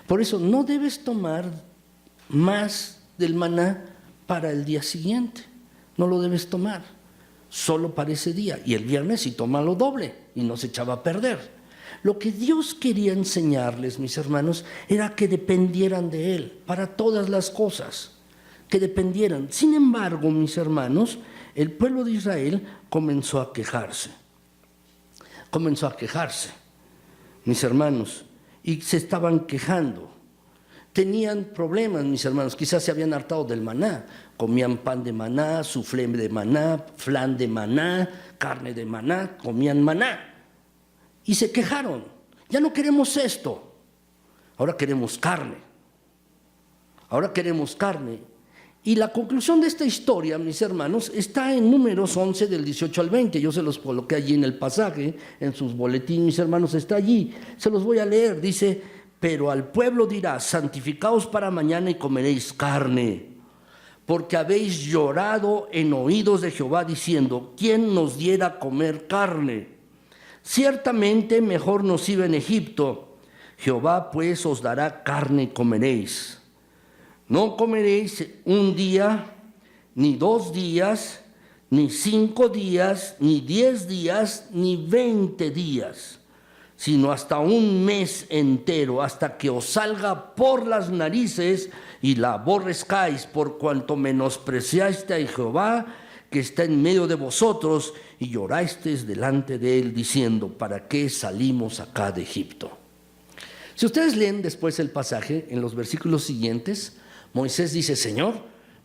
Por eso no debes tomar más del maná para el día siguiente. No lo debes tomar, solo para ese día. Y el viernes sí toma lo doble y no se echaba a perder. Lo que Dios quería enseñarles, mis hermanos, era que dependieran de Él para todas las cosas, que dependieran. Sin embargo, mis hermanos, el pueblo de Israel comenzó a quejarse. Comenzó a quejarse, mis hermanos, y se estaban quejando. Tenían problemas, mis hermanos, quizás se habían hartado del maná. Comían pan de maná, soufflé de maná, flan de maná, carne de maná, comían maná. Y se quejaron, ya no queremos esto, ahora queremos carne. Ahora queremos carne. Y la conclusión de esta historia, mis hermanos, está en Números 11 del 18 al 20. Yo se los coloqué allí en el pasaje, en sus boletines, mis hermanos, está allí. Se los voy a leer, dice: pero al pueblo dirá: santificaos para mañana y comeréis carne, porque habéis llorado en oídos de Jehová diciendo: ¿quién nos diera a comer carne? Ciertamente mejor nos iba en Egipto. Jehová pues os dará carne y comeréis. No comeréis un día, ni 2 días, ni 5 días, ni 10 días, ni 20 días, sino hasta un mes entero, hasta que os salga por las narices y la aborrezcáis, por cuanto menospreciasteis a Jehová, que está en medio de vosotros, y llorasteis delante de él, diciendo: ¿para qué salimos acá de Egipto? Si ustedes leen después el pasaje, en los versículos siguientes, Moisés dice, Señor,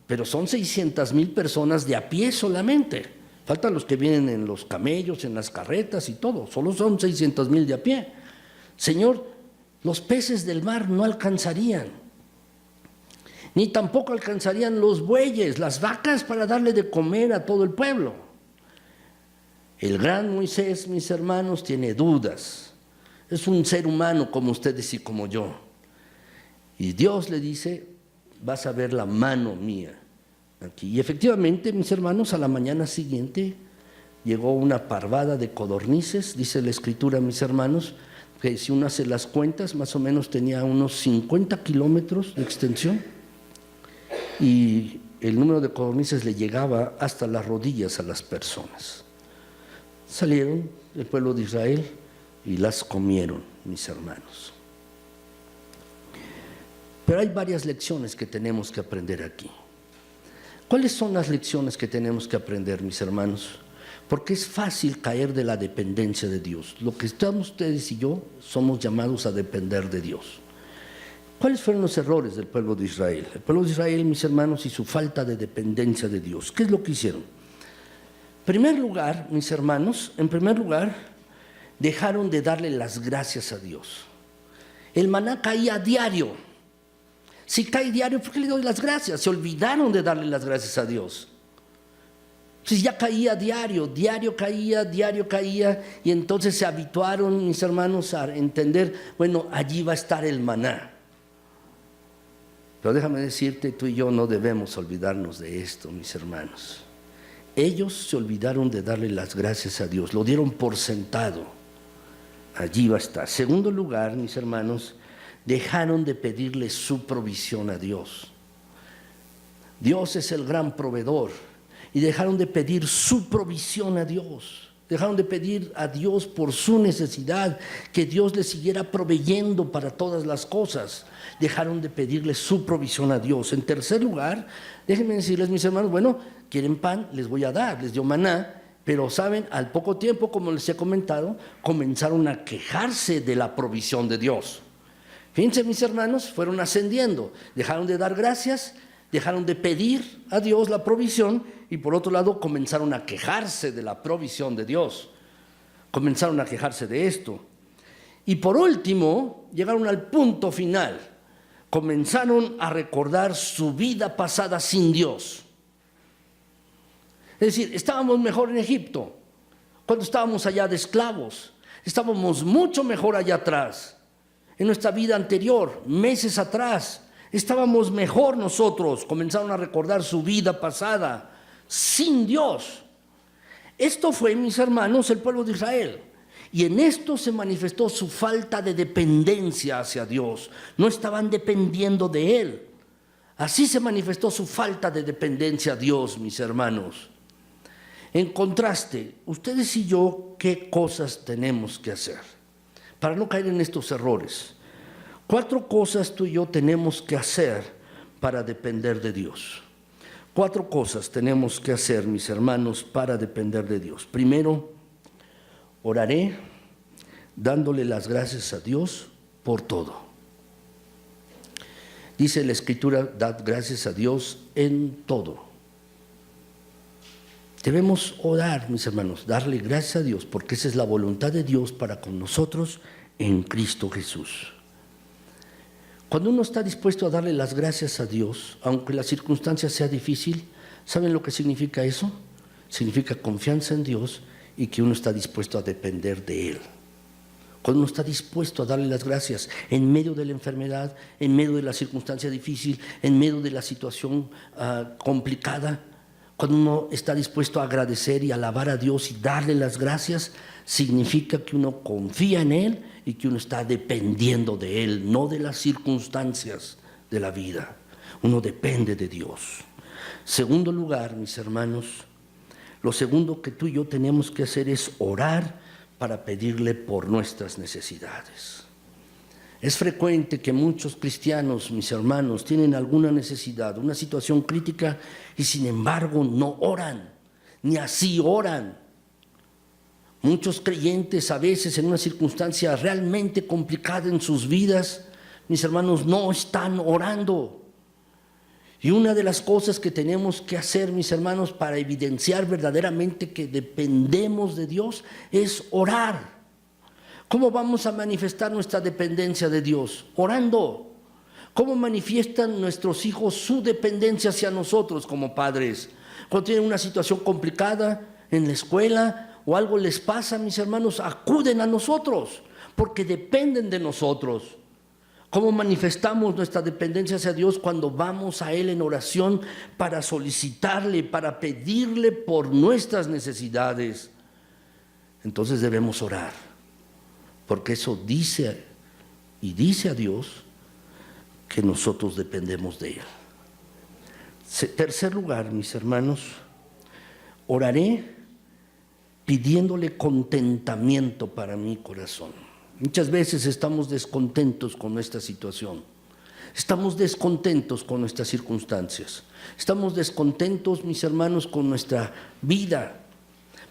pero son 600,000 personas de a pie solamente. Faltan los que vienen en los camellos, en las carretas y todo. Solo son 600,000 de a pie. Señor, los peces del mar no alcanzarían, ni tampoco alcanzarían los bueyes, las vacas para darle de comer a todo el pueblo. El gran Moisés, mis hermanos, tiene dudas. Es un ser humano como ustedes y como yo. Y Dios le dice, vas a ver la mano mía aquí. Y efectivamente, mis hermanos, a la mañana siguiente llegó una parvada de codornices, dice la Escritura, mis hermanos, que si uno hace las cuentas, más o menos tenía unos 50 kilómetros de extensión. Y el número de codornices le llegaba hasta las rodillas a las personas. Salieron el pueblo de Israel y las comieron, mis hermanos. Pero hay varias lecciones que tenemos que aprender aquí. ¿Cuáles son las lecciones que tenemos que aprender, mis hermanos? Porque es fácil caer de la dependencia de Dios. Lo que estamos ustedes y yo somos llamados a depender de Dios. ¿Cuáles fueron los errores del pueblo de Israel? El pueblo de Israel, mis hermanos, y su falta de dependencia de Dios. ¿Qué es lo que hicieron? En primer lugar, mis hermanos, dejaron de darle las gracias a Dios. El maná caía a diario. Si cae diario, ¿por qué le doy las gracias? Se olvidaron de darle las gracias a Dios. Si ya caía diario caía, y entonces se habituaron, mis hermanos, a entender, bueno, allí va a estar el maná. Pero déjame decirte, tú y yo no debemos olvidarnos de esto, mis hermanos. Ellos se olvidaron de darle las gracias a Dios, lo dieron por sentado. Allí va a estar. Segundo lugar, mis hermanos, dejaron de pedirle su provisión a Dios. Dios es el gran proveedor y dejaron de pedir su provisión a Dios. Dejaron de pedir a Dios por su necesidad, que Dios les siguiera proveyendo para todas las cosas. Dejaron de pedirle su provisión a Dios. En tercer lugar, déjenme decirles, mis hermanos, bueno, quieren pan, les voy a dar, les dio maná, pero saben, al poco tiempo, como les he comentado, comenzaron a quejarse de la provisión de Dios. Fíjense, mis hermanos, fueron ascendiendo, dejaron de dar gracias, dejaron de pedir a Dios la provisión y por otro lado comenzaron a quejarse de la provisión de Dios. Comenzaron a quejarse de esto. Y por último, llegaron al punto final. Comenzaron a recordar su vida pasada sin Dios. Es decir, estábamos mejor en Egipto, cuando estábamos allá de esclavos. Estábamos mucho mejor allá atrás, en nuestra vida anterior, meses atrás. Estábamos mejor nosotros. Comenzaron a recordar su vida pasada sin Dios. Esto fue, mis hermanos, el pueblo de Israel. Y en esto se manifestó su falta de dependencia hacia Dios. No estaban dependiendo de Él. Así se manifestó su falta de dependencia a Dios, mis hermanos. En contraste, ustedes y yo, ¿qué cosas tenemos que hacer para no caer en estos errores? 4 cosas tú y yo tenemos que hacer para depender de Dios. 4 cosas tenemos que hacer, mis hermanos, para depender de Dios. Primero, oraré dándole las gracias a Dios por todo. Dice la Escritura, dad gracias a Dios en todo. Debemos orar, mis hermanos, darle gracias a Dios, porque esa es la voluntad de Dios para con nosotros en Cristo Jesús. Cuando uno está dispuesto a darle las gracias a Dios, aunque la circunstancia sea difícil, ¿saben lo que significa eso? Significa confianza en Dios y que uno está dispuesto a depender de Él. Cuando uno está dispuesto a darle las gracias en medio de la enfermedad, en medio de la circunstancia difícil, en medio de la situación complicada, cuando uno está dispuesto a agradecer y alabar a Dios y darle las gracias, significa que uno confía en Él y que uno está dependiendo de Él, no de las circunstancias de la vida. Uno depende de Dios. Segundo lugar, mis hermanos, lo segundo que tú y yo tenemos que hacer es orar para pedirle por nuestras necesidades. Es frecuente que muchos cristianos, mis hermanos, tienen alguna necesidad, una situación crítica y sin embargo no oran, ni así oran. Muchos creyentes a veces en una circunstancia realmente complicada en sus vidas, mis hermanos, no están orando. Y una de las cosas que tenemos que hacer, mis hermanos, para evidenciar verdaderamente que dependemos de Dios es orar. ¿Cómo vamos a manifestar nuestra dependencia de Dios? Orando. ¿Cómo manifiestan nuestros hijos su dependencia hacia nosotros como padres? Cuando tienen una situación complicada en la escuela o algo les pasa, mis hermanos, acuden a nosotros porque dependen de nosotros. ¿Cómo manifestamos nuestra dependencia hacia Dios? Cuando vamos a Él en oración para solicitarle, para pedirle por nuestras necesidades. Entonces debemos orar, porque eso dice a Dios que nosotros dependemos de Él. Tercer lugar, mis hermanos, oraré pidiéndole contentamiento para mi corazón. Muchas veces estamos descontentos con nuestra situación, estamos descontentos con nuestras circunstancias, estamos descontentos, mis hermanos, con nuestra vida.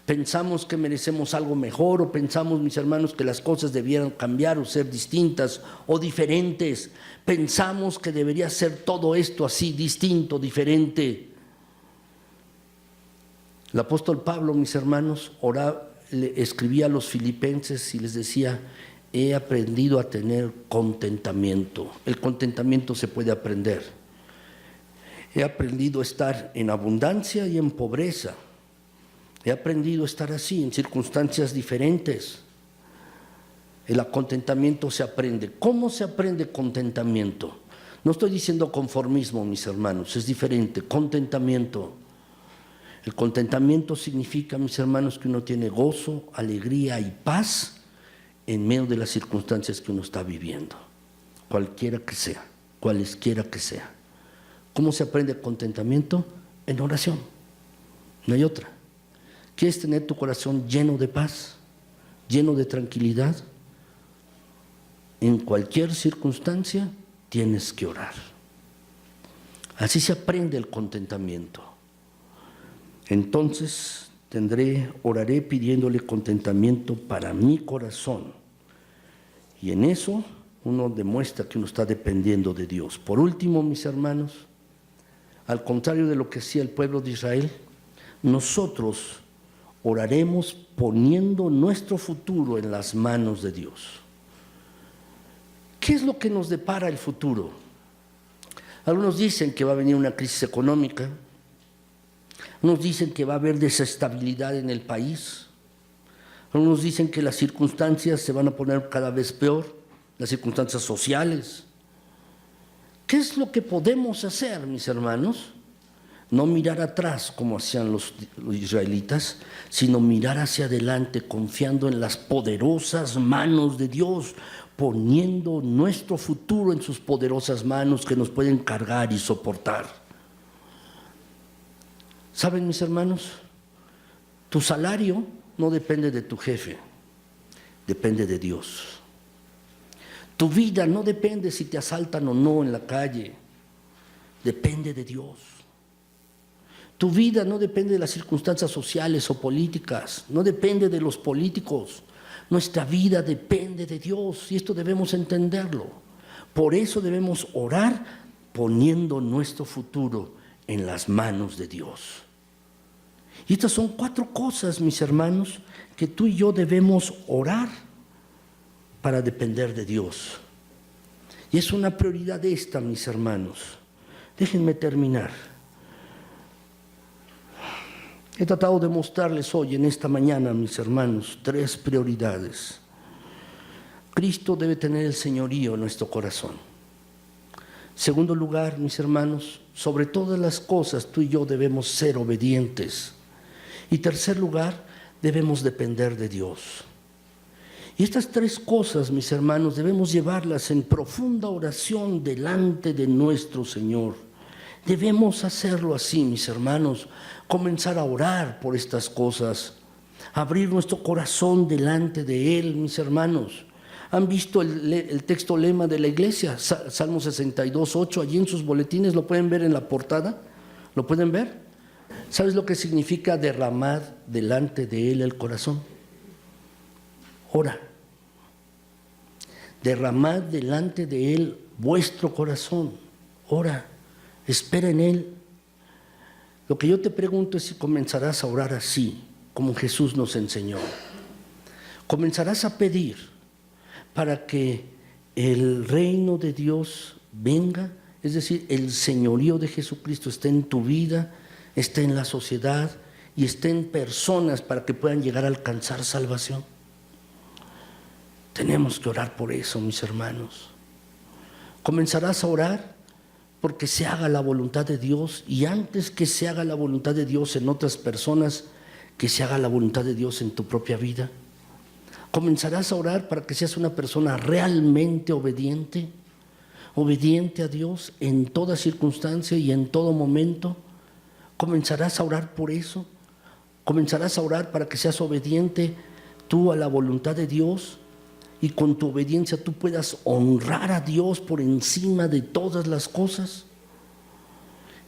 Pensamos que merecemos algo mejor o pensamos, mis hermanos, que las cosas debieran cambiar o ser distintas o diferentes. Pensamos que debería ser todo esto así, distinto, diferente. El apóstol Pablo, mis hermanos, le escribía a los filipenses y les decía: he aprendido a tener contentamiento. El contentamiento se puede aprender. He aprendido a estar en abundancia y en pobreza. He aprendido a estar así, en circunstancias diferentes. El contentamiento se aprende. ¿Cómo se aprende contentamiento? No estoy diciendo conformismo, mis hermanos, es diferente. Contentamiento. El contentamiento significa, mis hermanos, que uno tiene gozo, alegría y paz en medio de las circunstancias que uno está viviendo, cualquiera que sea, cualesquiera que sea. ¿Cómo se aprende contentamiento? En oración, no hay otra. ¿Quieres tener tu corazón lleno de paz, lleno de tranquilidad? En cualquier circunstancia tienes que orar. Así se aprende el contentamiento. Entonces oraré pidiéndole contentamiento para mi corazón. Y en eso uno demuestra que uno está dependiendo de Dios. Por último, mis hermanos, al contrario de lo que hacía el pueblo de Israel, nosotros oraremos poniendo nuestro futuro en las manos de Dios. ¿Qué es lo que nos depara el futuro? Algunos dicen que va a venir una crisis económica. Algunos dicen que va a haber desestabilidad en el país. Algunos dicen que las circunstancias se van a poner cada vez peor, las circunstancias sociales. ¿Qué es lo que podemos hacer, mis hermanos? No mirar atrás como hacían los israelitas, sino mirar hacia adelante confiando en las poderosas manos de Dios, poniendo nuestro futuro en sus poderosas manos que nos pueden cargar y soportar. ¿Saben, mis hermanos? Tu salario no depende de tu jefe, depende de Dios. Tu vida no depende si te asaltan o no en la calle, depende de Dios. Tu vida no depende de las circunstancias sociales o políticas, no depende de los políticos. Nuestra vida depende de Dios y esto debemos entenderlo. Por eso debemos orar poniendo nuestro futuro en las manos de Dios. Y estas son 4 cosas, mis hermanos, que tú y yo debemos orar para depender de Dios. Y es una prioridad esta, mis hermanos. Déjenme terminar. He tratado de mostrarles hoy, en esta mañana, mis hermanos, 3 prioridades. Cristo debe tener el señorío en nuestro corazón. Segundo lugar, mis hermanos, sobre todas las cosas, tú y yo debemos ser obedientes. Y tercer lugar, debemos depender de Dios. Y estas 3 cosas, mis hermanos, debemos llevarlas en profunda oración delante de nuestro Señor. Debemos hacerlo así, mis hermanos, comenzar a orar por estas cosas, abrir nuestro corazón delante de Él, mis hermanos. ¿Han visto el texto lema de la iglesia? Salmo 62:8, allí en sus boletines, ¿lo pueden ver en la portada? ¿Lo pueden ver? ¿Sabes lo que significa derramar delante de Él el corazón? ora. Derramad delante de Él vuestro corazón, ora, espera en Él. Lo que yo te pregunto es si comenzarás a orar así, como Jesús nos enseñó. Comenzarás a pedir para que el reino de Dios venga, es decir, el señorío de Jesucristo esté en tu vida, esté en la sociedad y esté en personas para que puedan llegar a alcanzar salvación. Tenemos que orar por eso, mis hermanos. Comenzarás a orar porque se haga la voluntad de Dios, y antes que se haga la voluntad de Dios en otras personas, que se haga la voluntad de Dios en tu propia vida. Comenzarás a orar para que seas una persona realmente obediente a Dios en toda circunstancia y en todo momento. Comenzarás a orar por eso. Comenzarás a orar para que seas obediente tú a la voluntad de Dios, y con tu obediencia tú puedas honrar a Dios por encima de todas las cosas.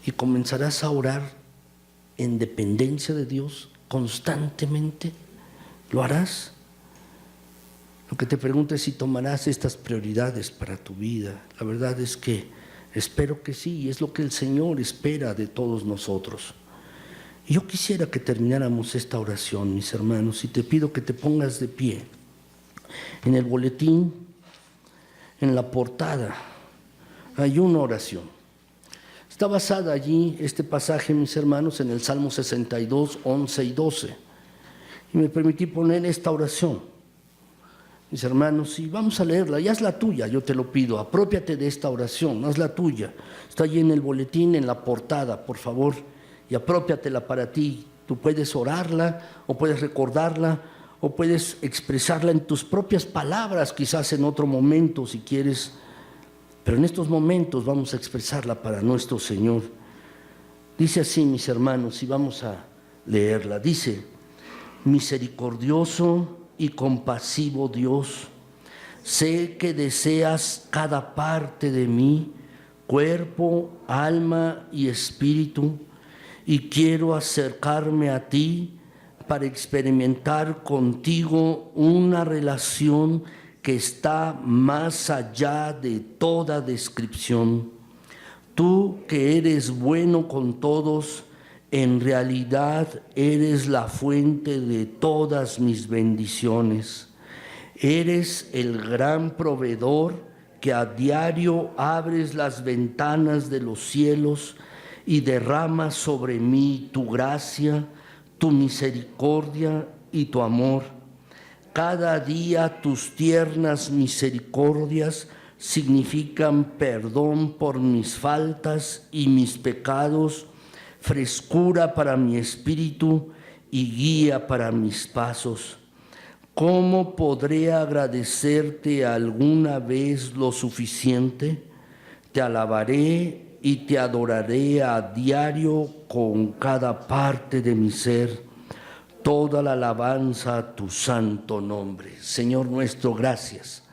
Y comenzarás a orar en dependencia de Dios constantemente. ¿Lo harás? Lo que te pregunto es si tomarás estas prioridades para tu vida. La verdad es que espero que sí, y es lo que el Señor espera de todos nosotros. Y yo quisiera que termináramos esta oración, mis hermanos, y te pido que te pongas de pie. En el boletín, en la portada, hay una oración. Está basada allí, este pasaje, mis hermanos, en el Salmo 62, 11 y 12. Y me permití poner esta oración. Mis hermanos, y vamos a leerla, y haz la tuya, yo te lo pido, aprópiate de esta oración, haz la tuya. Está allí en el boletín, en la portada, por favor, y aprópiatela para ti. Tú puedes orarla, o puedes recordarla, o puedes expresarla en tus propias palabras, quizás en otro momento si quieres, pero en estos momentos vamos a expresarla para nuestro Señor. Dice así, mis hermanos, y vamos a leerla. Dice: misericordioso y compasivo Dios, sé que deseas cada parte de mí, cuerpo, alma y espíritu, y quiero acercarme a ti para experimentar contigo una relación que está más allá de toda descripción. Tú que eres bueno con todos, en realidad eres la fuente de todas mis bendiciones. Eres el gran proveedor que a diario abres las ventanas de los cielos y derramas sobre mí tu gracia, tu misericordia y tu amor. Cada día tus tiernas misericordias significan perdón por mis faltas y mis pecados, frescura para mi espíritu y guía para mis pasos. ¿Cómo podré agradecerte alguna vez lo suficiente? Te alabaré y te adoraré a diario con cada parte de mi ser. Toda la alabanza a tu santo nombre. Señor nuestro, gracias.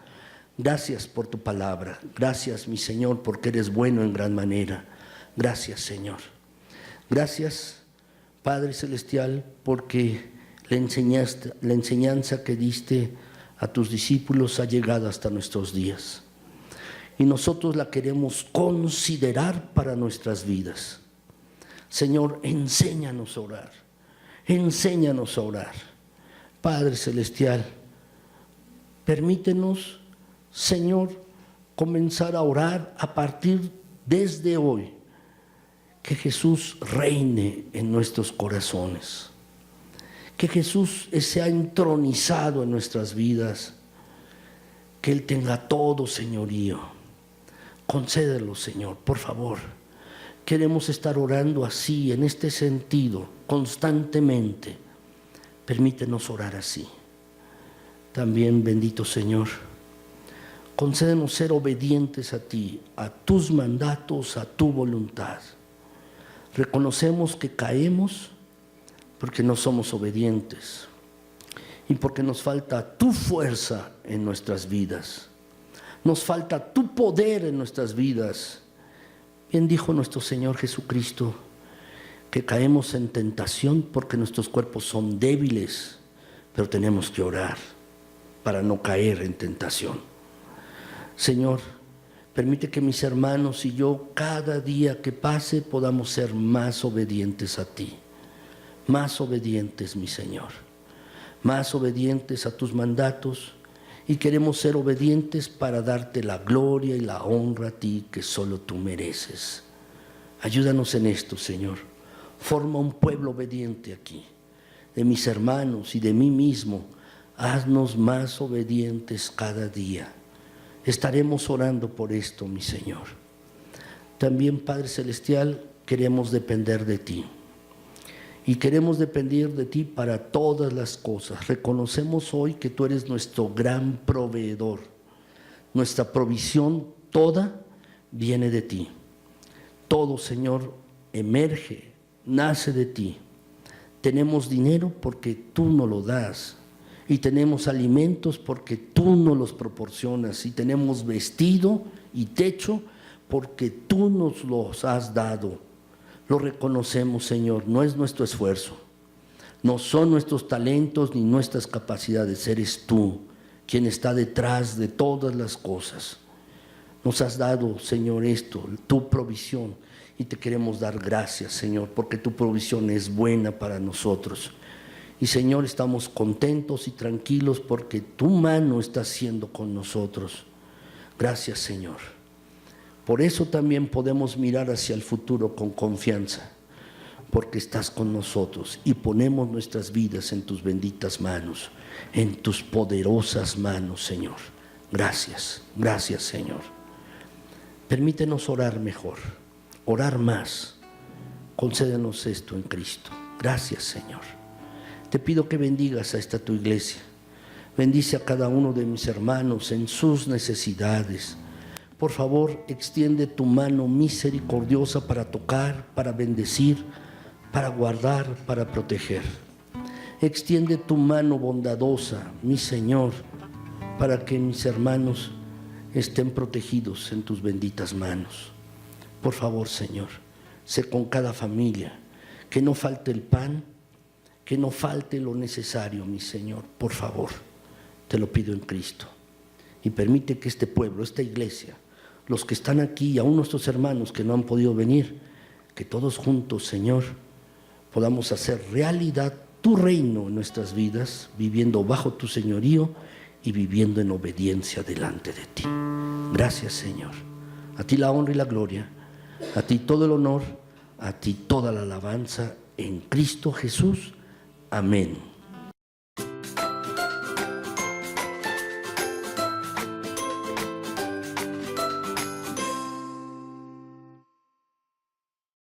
Gracias por tu palabra. Gracias, mi Señor, porque eres bueno en gran manera. Gracias, Señor. Gracias, Padre Celestial, porque la enseñanza que diste a tus discípulos ha llegado hasta nuestros días. Y nosotros la queremos considerar para nuestras vidas. Señor, enséñanos a orar. Enséñanos a orar. Padre Celestial, permítenos, Señor, comenzar a orar a partir desde hoy. Que Jesús reine en nuestros corazones. Que Jesús sea entronizado en nuestras vidas. Que Él tenga todo señorío. Concédelo, Señor, por favor. Queremos estar orando así, en este sentido, constantemente. Permítenos orar así. También, bendito Señor, concédenos ser obedientes a ti, a tus mandatos, a tu voluntad. Reconocemos que caemos porque no somos obedientes y porque nos falta tu fuerza en nuestras vidas. Nos falta tu poder en nuestras vidas. Bien dijo nuestro Señor Jesucristo que caemos en tentación porque nuestros cuerpos son débiles, pero tenemos que orar. para no caer en tentación. Señor, permite que mis hermanos y yo cada día que pase podamos ser más obedientes a ti, más obedientes, mi Señor, más obedientes a tus mandatos, y queremos ser obedientes para darte la gloria y la honra a ti que solo tú mereces. Ayúdanos en esto, Señor. Forma un pueblo obediente aquí, de mis hermanos y de mí mismo. Haznos más obedientes cada día. Estaremos orando por esto, mi Señor. También, Padre Celestial, queremos depender de ti. Y queremos depender de ti para todas las cosas. Reconocemos hoy que tú eres nuestro gran proveedor. Nuestra provisión toda viene de ti. Todo, Señor, emerge, nace de ti. Tenemos dinero porque tú nos lo das. Y tenemos alimentos porque tú nos los proporcionas. Y tenemos vestido y techo porque tú nos los has dado. Lo reconocemos, Señor, no es nuestro esfuerzo, no son nuestros talentos ni nuestras capacidades, eres tú quien está detrás de todas las cosas. Nos has dado, Señor, esto, tu provisión, y te queremos dar gracias, Señor, porque tu provisión es buena para nosotros. Y, Señor, estamos contentos y tranquilos porque tu mano está siendo con nosotros. Gracias, Señor. Por eso también podemos mirar hacia el futuro con confianza, porque estás con nosotros y ponemos nuestras vidas en tus benditas manos, en tus poderosas manos, Señor. Gracias, gracias, Señor. Permítenos orar mejor, orar más. Concédenos esto en Cristo. Gracias, Señor. Te pido que bendigas a esta tu iglesia. Bendice a cada uno de mis hermanos en sus necesidades. Por favor, extiende tu mano misericordiosa para tocar, para bendecir, para guardar, para proteger. Extiende tu mano bondadosa, mi Señor, para que mis hermanos estén protegidos en tus benditas manos. Por favor, Señor, sé con cada familia, que no falte el pan, que no falte lo necesario, mi Señor. Por favor, te lo pido en Cristo. Y permite que este pueblo, esta iglesia, los que están aquí y aún nuestros hermanos que no han podido venir, que todos juntos, Señor, podamos hacer realidad tu reino en nuestras vidas, viviendo bajo tu señorío y viviendo en obediencia delante de ti. Gracias, Señor. A ti la honra y la gloria, a ti todo el honor, a ti toda la alabanza, en Cristo Jesús. Amén.